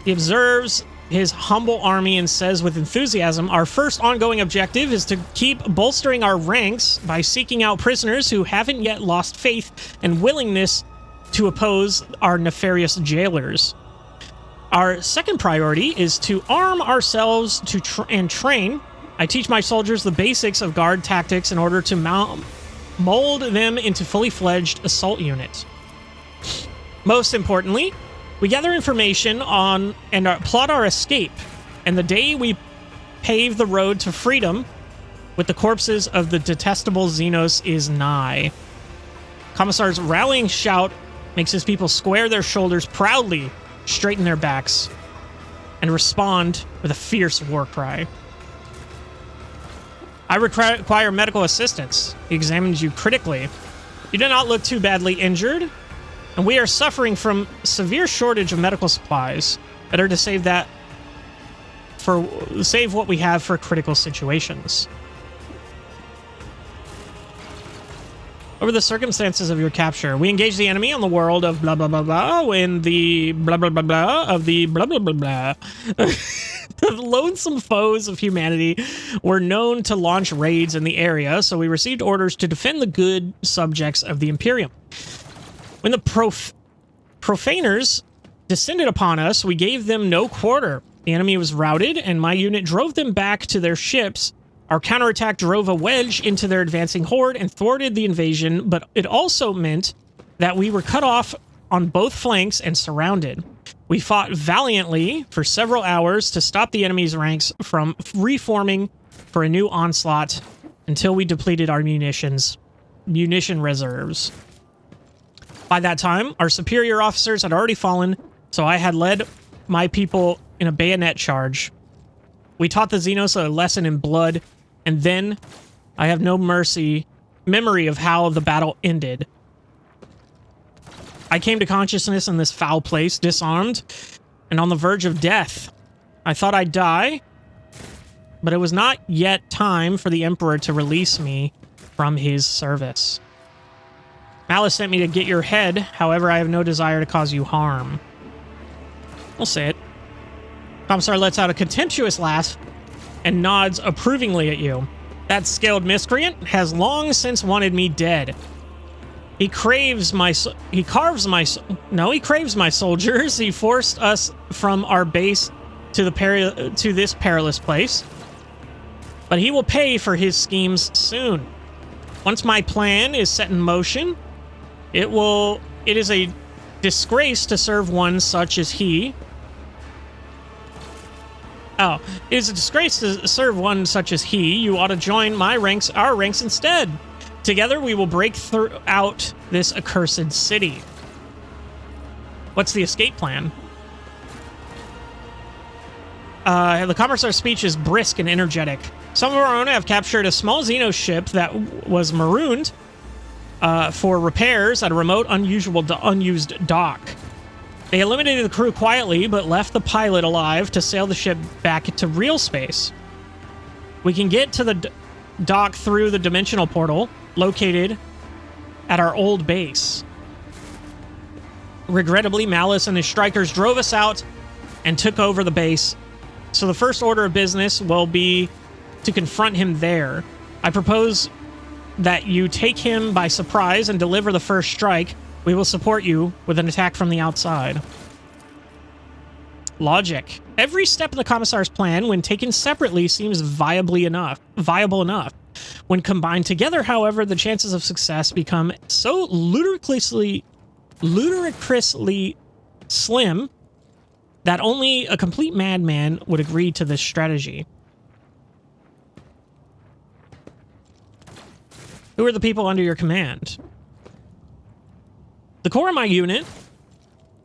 He observes his humble army and says with enthusiasm, our first ongoing objective is to keep bolstering our ranks by seeking out prisoners who haven't yet lost faith and willingness to oppose our nefarious jailers. Our second priority is to arm ourselves and train. I teach my soldiers the basics of guard tactics in order to mold them into fully fledged assault units. Most importantly, we gather information on and plot our escape, and the day we pave the road to freedom with the corpses of the detestable Xenos is nigh. Commissar's rallying shout makes his people square their shoulders proudly, straighten their backs, and respond with a fierce war cry. I require medical assistance. He examines you critically. You do not look too badly injured, and we are suffering from severe shortage of medical supplies. Better to save what we have for critical situations. Over the circumstances of your capture, we engage the enemy on the world of blah blah blah blah in the blah blah blah blah of the blah blah blah blah. The loathsome foes of humanity were known to launch raids in the area, so we received orders to defend the good subjects of the Imperium. When the profaners descended upon us, we gave them no quarter. The enemy was routed, and my unit drove them back to their ships. Our counterattack drove a wedge into their advancing horde and thwarted the invasion, but it also meant that we were cut off on both flanks and surrounded. We fought valiantly for several hours to stop the enemy's ranks from reforming for a new onslaught until we depleted our munition reserves. By that time, our superior officers had already fallen, so I had led my people in a bayonet charge. We taught the Xenos a lesson in blood, and then I have no memory of how the battle ended. I came to consciousness in this foul place, disarmed, and on the verge of death. I thought I'd die, but it was not yet time for the Emperor to release me from his service. Malice sent me to get your head, however, I have no desire to cause you harm. We'll say it. Commissar lets out a contemptuous laugh and nods approvingly at you. That scaled miscreant has long since wanted me dead. He craves my soldiers. He forced us from our base to this perilous place. But he will pay for his schemes soon. Once my plan is set in motion, it is a disgrace to serve one such as he. Oh, it is a disgrace to serve one such as he. You ought to join our ranks instead. Together we will break out this accursed city. What's the escape plan? The Commissar's speech is brisk and energetic. Some of our own have captured a small Xeno ship that was marooned for repairs at a remote, unused dock. They eliminated the crew quietly, but left the pilot alive to sail the ship back to real space. We can get to the dock through the dimensional portal located at our old base. Regrettably, Malice and his strikers drove us out and took over the base, so the first order of business will be to confront him there. I propose that you take him by surprise and deliver the first strike. We will support you with an attack from the outside. Logic. Every step of the Commissar's plan, when taken separately, seems viable enough. When combined together, however, the chances of success become so ludicrously slim that only a complete madman would agree to this strategy. Who are the people under your command? The core of my unit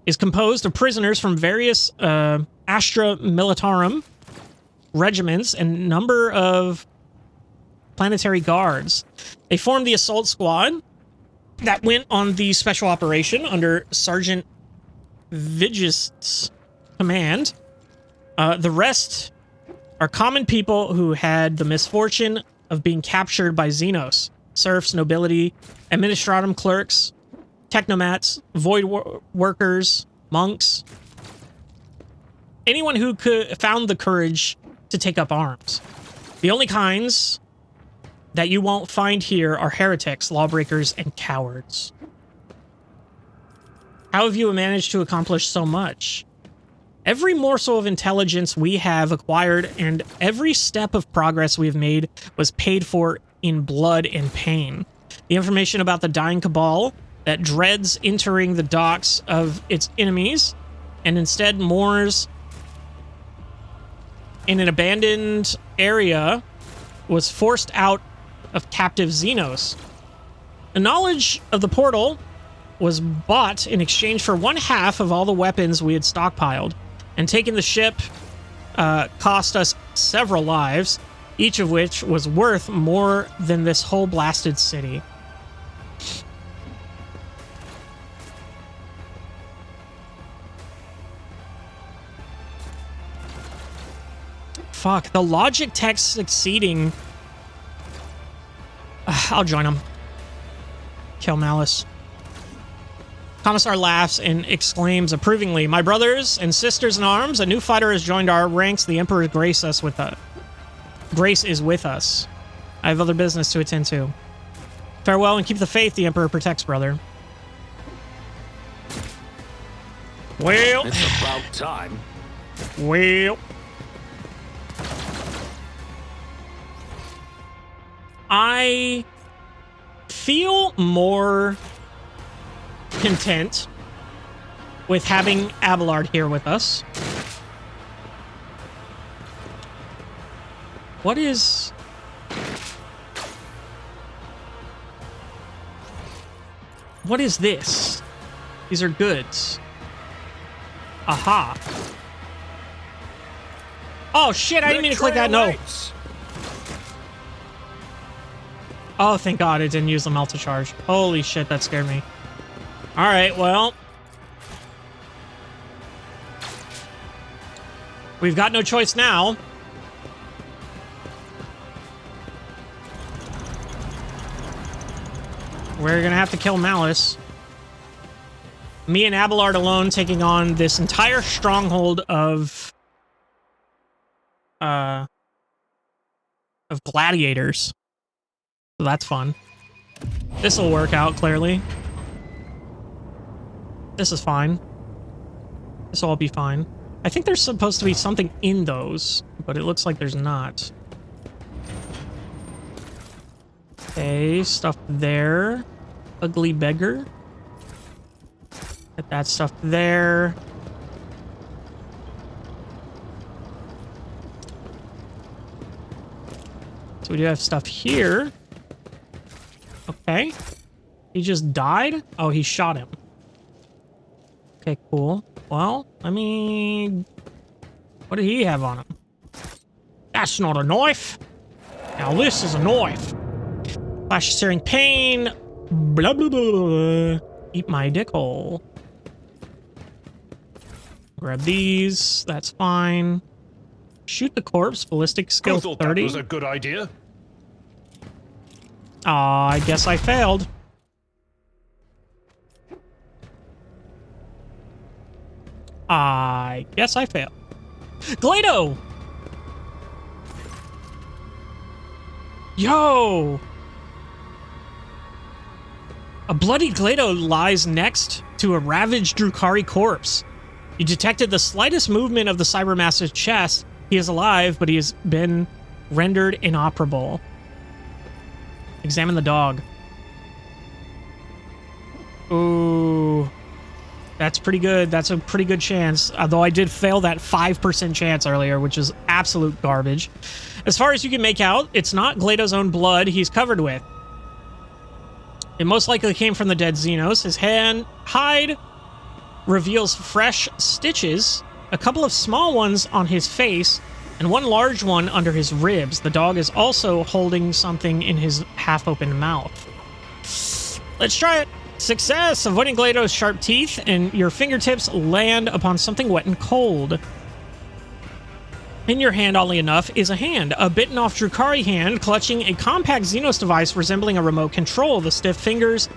is composed of prisoners from various Astra Militarum regiments and number of planetary guards. They formed the assault squad that went on the special operation under Sergeant Vigist's command. The rest are common people who had the misfortune of being captured by Xenos. Serfs, nobility, administratum clerks, technomats, void workers, monks. Anyone who found the courage to take up arms. The only kinds that you won't find here are heretics, lawbreakers, and cowards. How have you managed to accomplish so much? Every morsel of intelligence we have acquired and every step of progress we have made was paid for in blood and pain. The information about the dying cabal that dreads entering the docks of its enemies and instead moors in an abandoned area was forced out of captive Xenos. The knowledge of the portal was bought in exchange for 1/2 of all the weapons we had stockpiled, and taking the ship cost us several lives, each of which was worth more than this whole blasted city. Fuck, the logic text succeeding. I'll join him. Kill Malice. Commissar laughs and exclaims approvingly, "My brothers and sisters in arms, a new fighter has joined our ranks. The Emperor grace is with us. I have other business to attend to. Farewell and keep the faith. The Emperor protects, brother." Well,
it's about time.
Well, I feel more content with having Abelard here with us. What is this? These are goods. Aha. Oh shit, I didn't mean to click that. No. Oh, thank God it didn't use the melta charge. Holy shit, that scared me. Alright, well. We've got no choice now. We're gonna have to kill Malice. Me and Abelard alone taking on this entire stronghold of gladiators. So that's fun. This'll work out, clearly. This is fine. This'll all be fine. I think there's supposed to be something in those, but it looks like there's not. Okay, stuff there. Ugly beggar. Get that stuff there. So we do have stuff here. Okay. He just died? Oh, he shot him. Okay, cool. Well, I mean... what did he have on him? That's not a knife. Now this is a knife. Flash of searing pain. Blah, blah, blah. Eat my dick hole. Grab these. That's fine. Shoot the corpse. Ballistic skill
Who thought
30.
that was a good idea?
Aw, I guess I failed. I guess I failed. Glado! Yo! A bloodied Glado lies next to a ravaged Drukhari corpse. You detected the slightest movement of the Cybermaster's chest. He is alive, but he has been rendered inoperable. Examine the dog. Ooh. That's pretty good. That's a pretty good chance. Although I did fail that 5% chance earlier, which is absolute garbage. As far as you can make out, it's not Glado's own blood he's covered with. It most likely came from the dead Xenos. His hide reveals fresh stitches, a couple of small ones on his face, and one large one under his ribs. The dog is also holding something in his half-open mouth. Let's try it. Success! Avoiding Glado's sharp teeth, and your fingertips land upon something wet and cold. In your hand, oddly enough, is a hand. A bitten-off Drukhari hand clutching a compact Xenos device resembling a remote control. The stiff fingers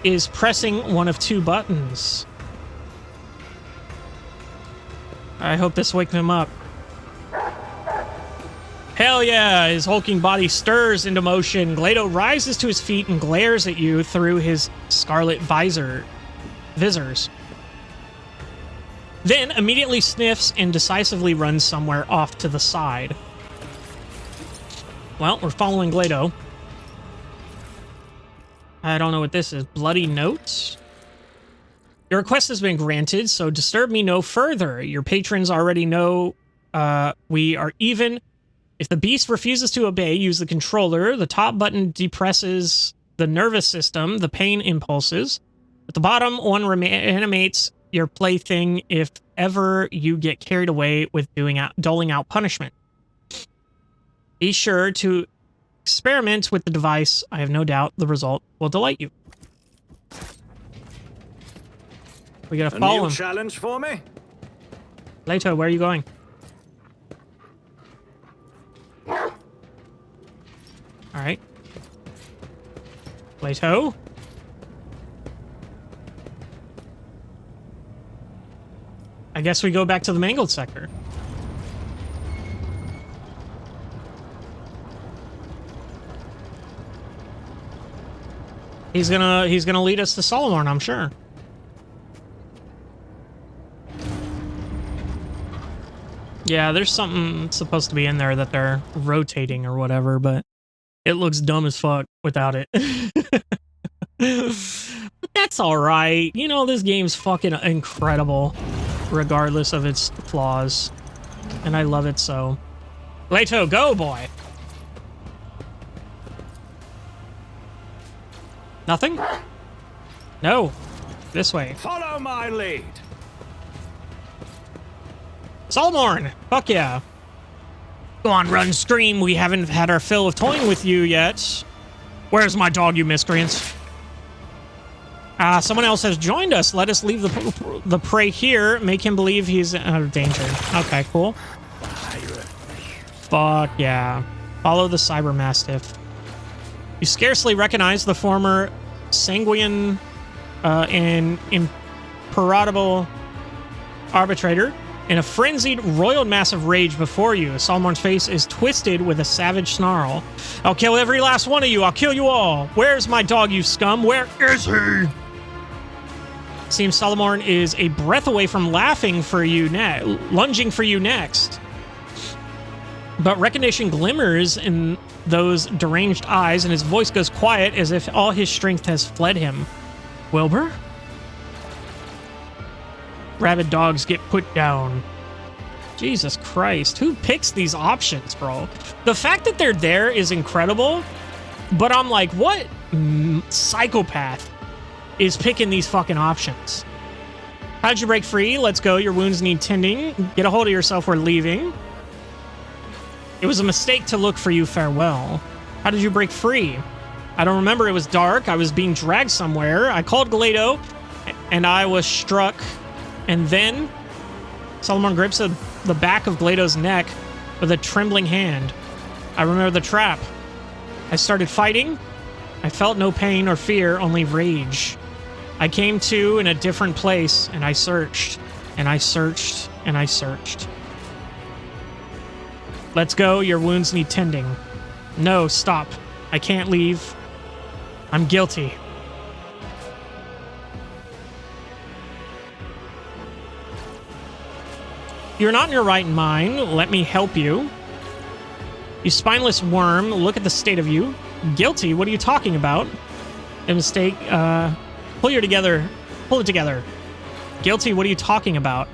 is pressing one of two buttons. I hope this wakes him up. Hell yeah! His hulking body stirs into motion. Glado rises to his feet and glares at you through his scarlet visors. Then immediately sniffs and decisively runs somewhere off to the side. Well, we're following Glado. I don't know what this is. Bloody notes? Your request has been granted, so disturb me no further. Your patrons already know we are even. If the beast refuses to obey, use the controller. The top button depresses the nervous system, the pain impulses. At the bottom, one animates your plaything if ever you get carried away with doling out punishment. Be sure to experiment with the device. I have no doubt the result will delight you. We gotta follow him.
A new challenge for me?
Leto, where are you going? All right. Leto. I guess we go back to the mangled sector. He's gonna lead us to Solomon, I'm sure. Yeah, there's something supposed to be in there that they're rotating or whatever, but it looks dumb as fuck without it. But that's alright. You know, this game's fucking incredible, regardless of its flaws. And I love it so. Leto, go, boy! Nothing? No. This way.
Follow my lead.
Solomon! Fuck yeah. Go on, run, scream. We haven't had our fill of toying with you yet. Where's my dog, you miscreants? Someone else has joined us. Let us leave the prey here. Make him believe he's out of danger. Okay, cool. Fuck yeah. Follow the Cyber Mastiff. You scarcely recognize the former sanguine and imperturbable arbitrator. In a frenzied, roiled mass of rage before you, Solomon's face is twisted with a savage snarl. I'll kill every last one of you. I'll kill you all. Where's my dog, you scum? Where is he? Seems Solomon is a breath away from lunging for you next. But recognition glimmers in those deranged eyes, and his voice goes quiet as if all his strength has fled him. Wilbur? Rabid dogs get put down. Jesus Christ. Who picks these options, bro? The fact that they're there is incredible, but I'm like, what psychopath is picking these fucking options? How'd you break free? Let's go. Your wounds need tending. Get a hold of yourself. We're leaving. It was a mistake to look for you. Farewell. How did you break free? I don't remember. It was dark. I was being dragged somewhere. I called Glado, and I was struck. And then Solomon grips the back of Glado's neck with a trembling hand. I remember the trap. I started fighting. I felt no pain or fear, only rage. I came to in a different place, and I searched, and I searched, and I searched. Let's go. Your wounds need tending. No, stop. I can't leave. I'm guilty. You're not in your right mind. Let me help you. You spineless worm, look at the state of you. Guilty? What are you talking about? A mistake. Pull it together. Guilty? What are you talking about?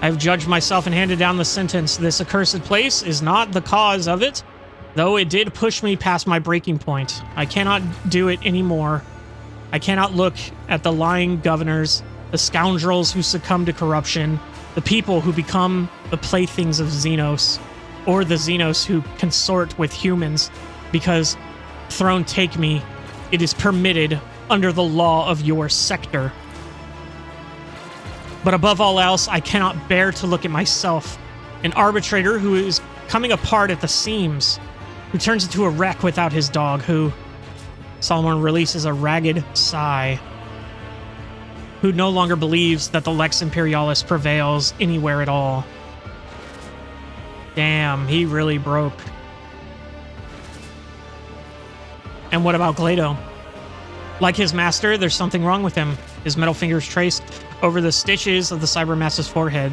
I've judged myself and handed down the sentence. This accursed place is not the cause of it, though it did push me past my breaking point. I cannot do it anymore. I cannot look at the lying governors, the scoundrels who succumb to corruption, the people who become the playthings of Xenos, or the Xenos who consort with humans, because, throne take me, it is permitted under the law of your sector. But above all else, I cannot bear to look at myself, an arbitrator who is coming apart at the seams, who turns into a wreck without his dog, who... Solomon releases a ragged sigh, who no longer believes that the Lex Imperialis prevails anywhere at all. Damn, he really broke. And what about Glado? Like his master, there's something wrong with him. His metal fingers traced over the stitches of the Cybermaster's forehead.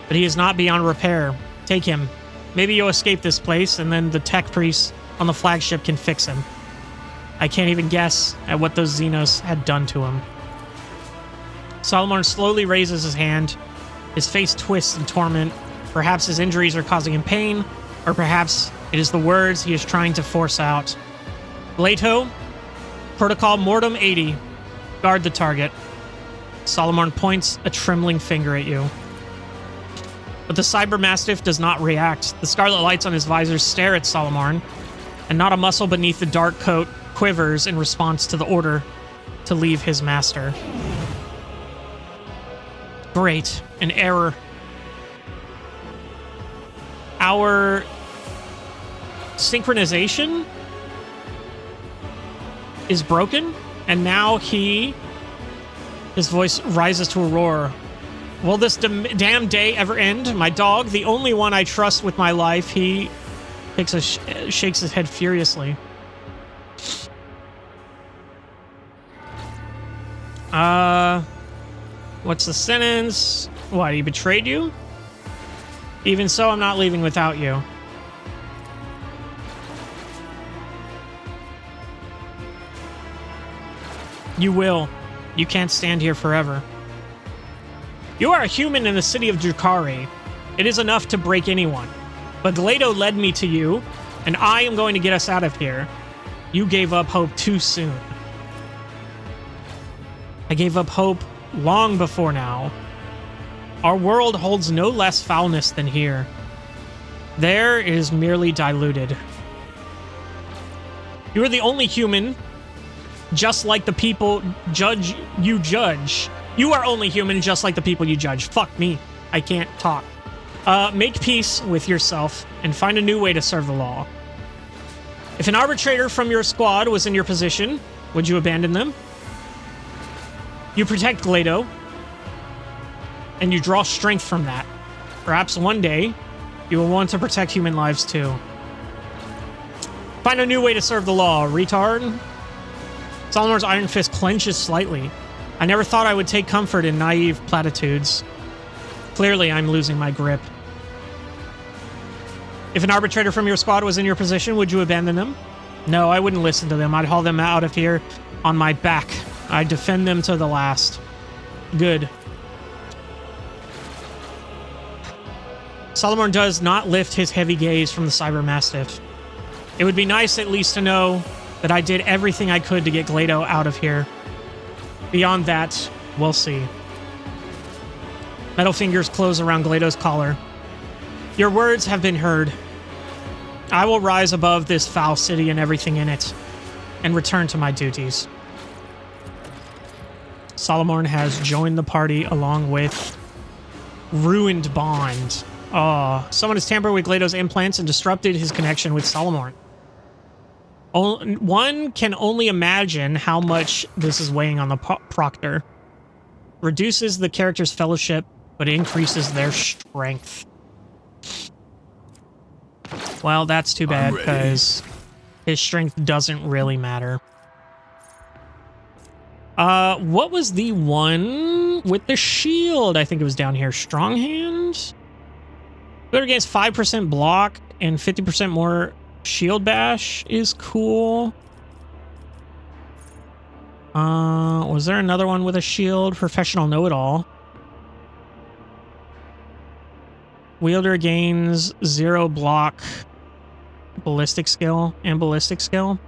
But he is not beyond repair. Take him. Maybe you'll escape this place, and then the tech priest on the flagship can fix him. I can't even guess at what those Xenos had done to him. Solomon slowly raises his hand. His face twists in torment. Perhaps his injuries are causing him pain, or perhaps it is the words he is trying to force out. Glato, Protocol Mortem 80. Guard the target. Solomon points a trembling finger at you. But the Cybermastiff does not react. The scarlet lights on his visor stare at Solomon, and not a muscle beneath the dark coat quivers in response to the order to leave his master. Great. An error. Our synchronization is broken, and now his voice rises to a roar. Will this damn day ever end? My dog, the only one I trust with my life, he shakes his head furiously. What's the sentence? What, he betrayed you? Even so, I'm not leaving without you. You will. You can't stand here forever. You are a human in the city of Drukari. It is enough to break anyone. But Glado led me to you, and I am going to get us out of here. You gave up hope too soon. I gave up hope long before now. Our world holds no less foulness than here. There it is merely diluted. You are the only human, just like the people you judge. You are only human, just like the people you judge. Fuck me. I can't talk. Make peace with yourself and find a new way to serve the law. If an arbitrator from your squad was in your position, would you abandon them? You protect Glado, and you draw strength from that. Perhaps one day, you will want to protect human lives too. Find a new way to serve the law, retard. Solomon's iron fist clenches slightly. I never thought I would take comfort in naive platitudes. Clearly, I'm losing my grip. If an arbitrator from your squad was in your position, would you abandon them? No, I wouldn't listen to them. I'd haul them out of here on my back. I'd defend them to the last. Good. Solomon does not lift his heavy gaze from the Cybermastiff. It would be nice at least to know that I did everything I could to get Glado out of here. Beyond that, we'll see. Metal fingers close around Glado's collar. Your words have been heard. I will rise above this foul city and everything in it, and return to my duties. Solomon has joined the party along with Ruined bond. Oh, someone has tampered with Glado's implants and disrupted his connection with Solomon. One can only imagine how much this is weighing on the proctor. Reduces the character's fellowship, but increases their strength. Well, that's too bad, because his strength doesn't really matter. What was the one with the shield? I think it was down here. Strong Hand? Good against 5% block and 50% more shield bash is cool. Was there another one with a shield? Professional Know-It-All. Wielder gains 0 block, ballistic skill, and ballistic skill.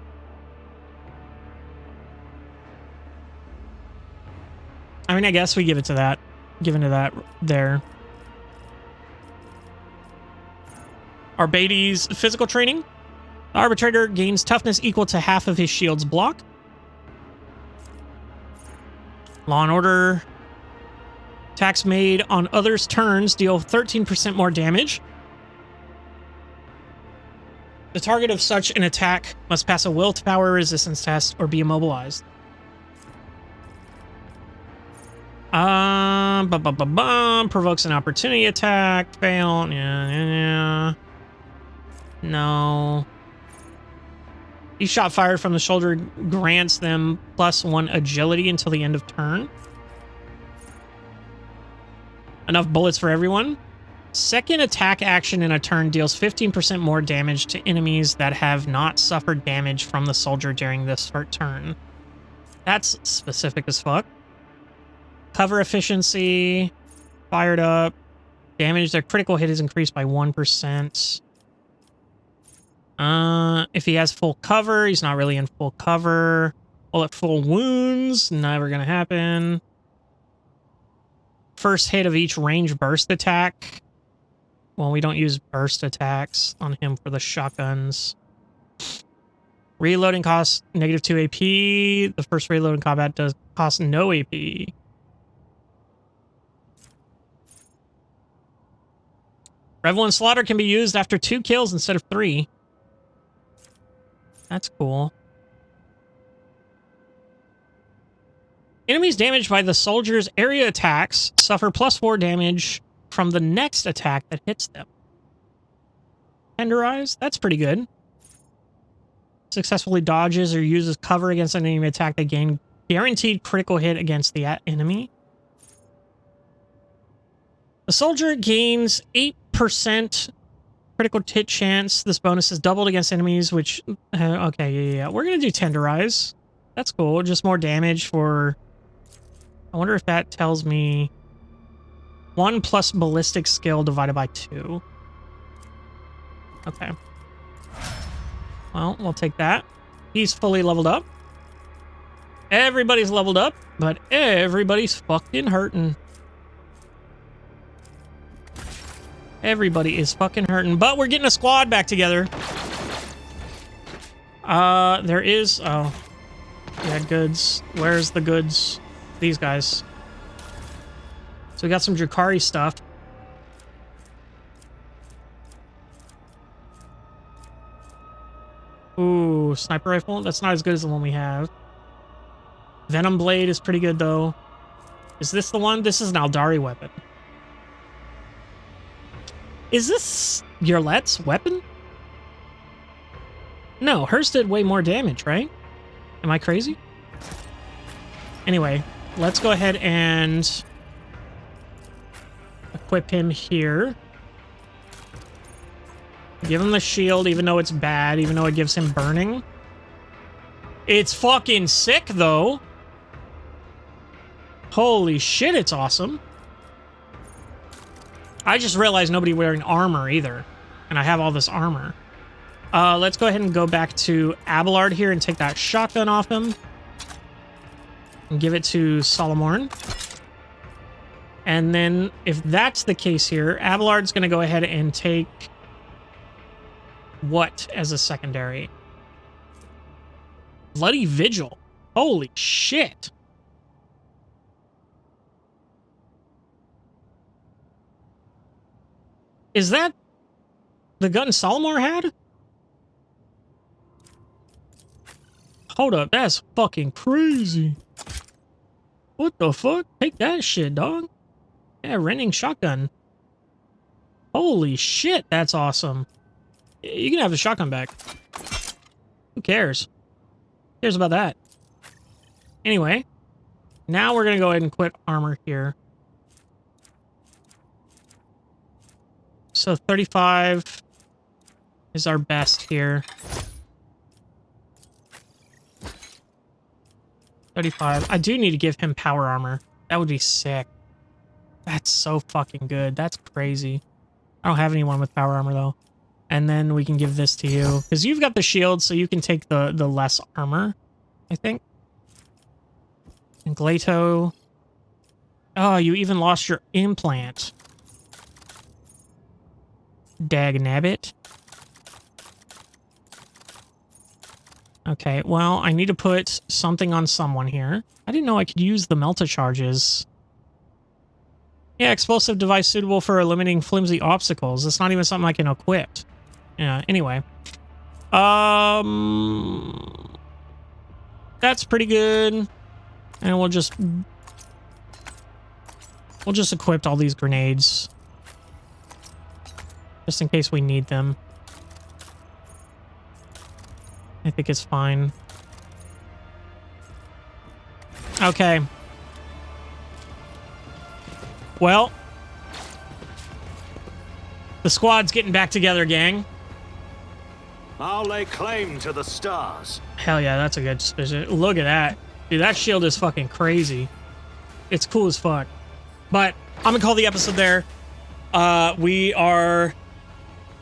I mean, I guess we give it to that. Give it to that there. Arbades physical training. The arbitrator gains toughness equal to half of his shield's block. Law and Order. Attacks made on others' turns deal 13% more damage. The target of such an attack must pass a willpower resistance test or be immobilized. Provokes an opportunity attack. Fail. Yeah. No. Each shot fired from the shoulder grants them +1 agility until the end of turn. Enough bullets for everyone. Second attack action in a turn deals 15% more damage to enemies that have not suffered damage from the soldier during this turn. That's specific as fuck. Cover efficiency. Fired up. Damage. Their critical hit is increased by 1%. If he has full cover, he's not really in full cover. Bullet full wounds. Never gonna happen. First hit of each range burst attack. Well, we don't use burst attacks on him for the shotguns. Reloading costs -2 AP. The first reload in combat does cost no AP. Revel and Slaughter can be used after 2 kills instead of 3. That's cool. Enemies damaged by the soldier's area attacks suffer +4 damage from the next attack that hits them. Tenderize? That's pretty good. Successfully dodges or uses cover against an enemy attack, they gain guaranteed critical hit against the enemy. The soldier gains 8% critical hit chance. This bonus is doubled against enemies, which... okay, yeah. We're going to do Tenderize. That's cool. Just more damage for... I wonder if that tells me 1 plus ballistic skill divided by 2. Okay. Well, we'll take that. He's fully leveled up. Everybody's leveled up, but everybody's fucking hurting. Everybody is fucking hurting, but we're getting a squad back together. There is... Oh. Yeah, goods. Where's the goods? These guys. So we got some Drakari stuff. Ooh, sniper rifle. That's not as good as the one we have. Venom blade is pretty good, though. Is this the one? This is an Aldari weapon. Is this Yerlet's weapon? No, hers did way more damage, right? Am I crazy? Anyway, let's go ahead and equip him here. Give him the shield, even though it's bad, even though it gives him burning. It's fucking sick, though. Holy shit, it's awesome. I just realized nobody wearing armor either. And I have all this armor. Let's go ahead and go back to Abelard here and take that shotgun off him. And give it to Solomon. And then, if that's the case here, Abelard's going to go ahead and take... what as a secondary? Bloody Vigil. Holy shit. Is that the gun Solomar had? Hold up, that's fucking crazy. What the fuck? Take that shit, dog. Yeah, renting shotgun. Holy shit, that's awesome. You can have the shotgun back. Who cares? Who cares about that? Anyway, now we're gonna go ahead and quit armor here. So 35 is our best here. 35. I do need to give him power armor. That would be sick. That's so fucking good. That's crazy. I don't have anyone with power armor, though. And then we can give this to you. Because you've got the shield, so you can take the less armor, I think. And Glato. Oh, you even lost your implant. Dagnabbit. Okay, well, I need to put something on someone here. I didn't know I could use the Melta charges. Yeah, explosive device suitable for eliminating flimsy obstacles. It's not even something I can equip. Yeah, anyway. That's pretty good. And we'll just equip all these grenades. Just in case we need them. I think it's fine. Okay. Well, the squad's getting back together, gang.
I'll lay claim to the stars.
Hell yeah, that's a good suspicion. Look at that. Dude, that shield is fucking crazy. It's cool as fuck. But I'm gonna call the episode there. We are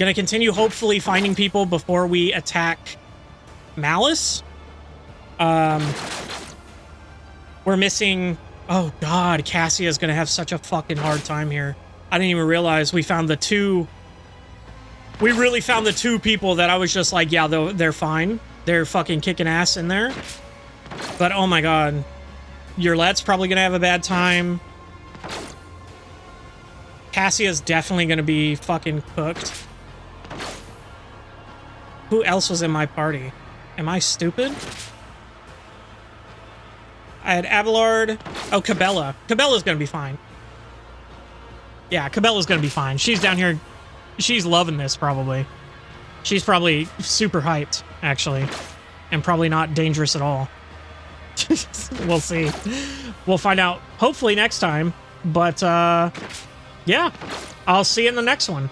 gonna continue hopefully finding people before we attack Malice. We're missing... Oh god, Cassia's gonna have such a fucking hard time here. I didn't even realize we found the two... We really found the two people that I was just like, yeah, they're fine. They're fucking kicking ass in there. But oh my god. Yurlet's probably gonna have a bad time. Cassia's definitely gonna be fucking cooked. Who else was in my party? Am I stupid? I had Abelard. Oh, Cabela. Cabela's gonna be fine. Yeah, Cabela's gonna be fine. She's down here. She's loving this, probably. She's probably super hyped, actually. And probably not dangerous at all. We'll see. We'll find out, hopefully, next time. But, yeah. I'll see you in the next one.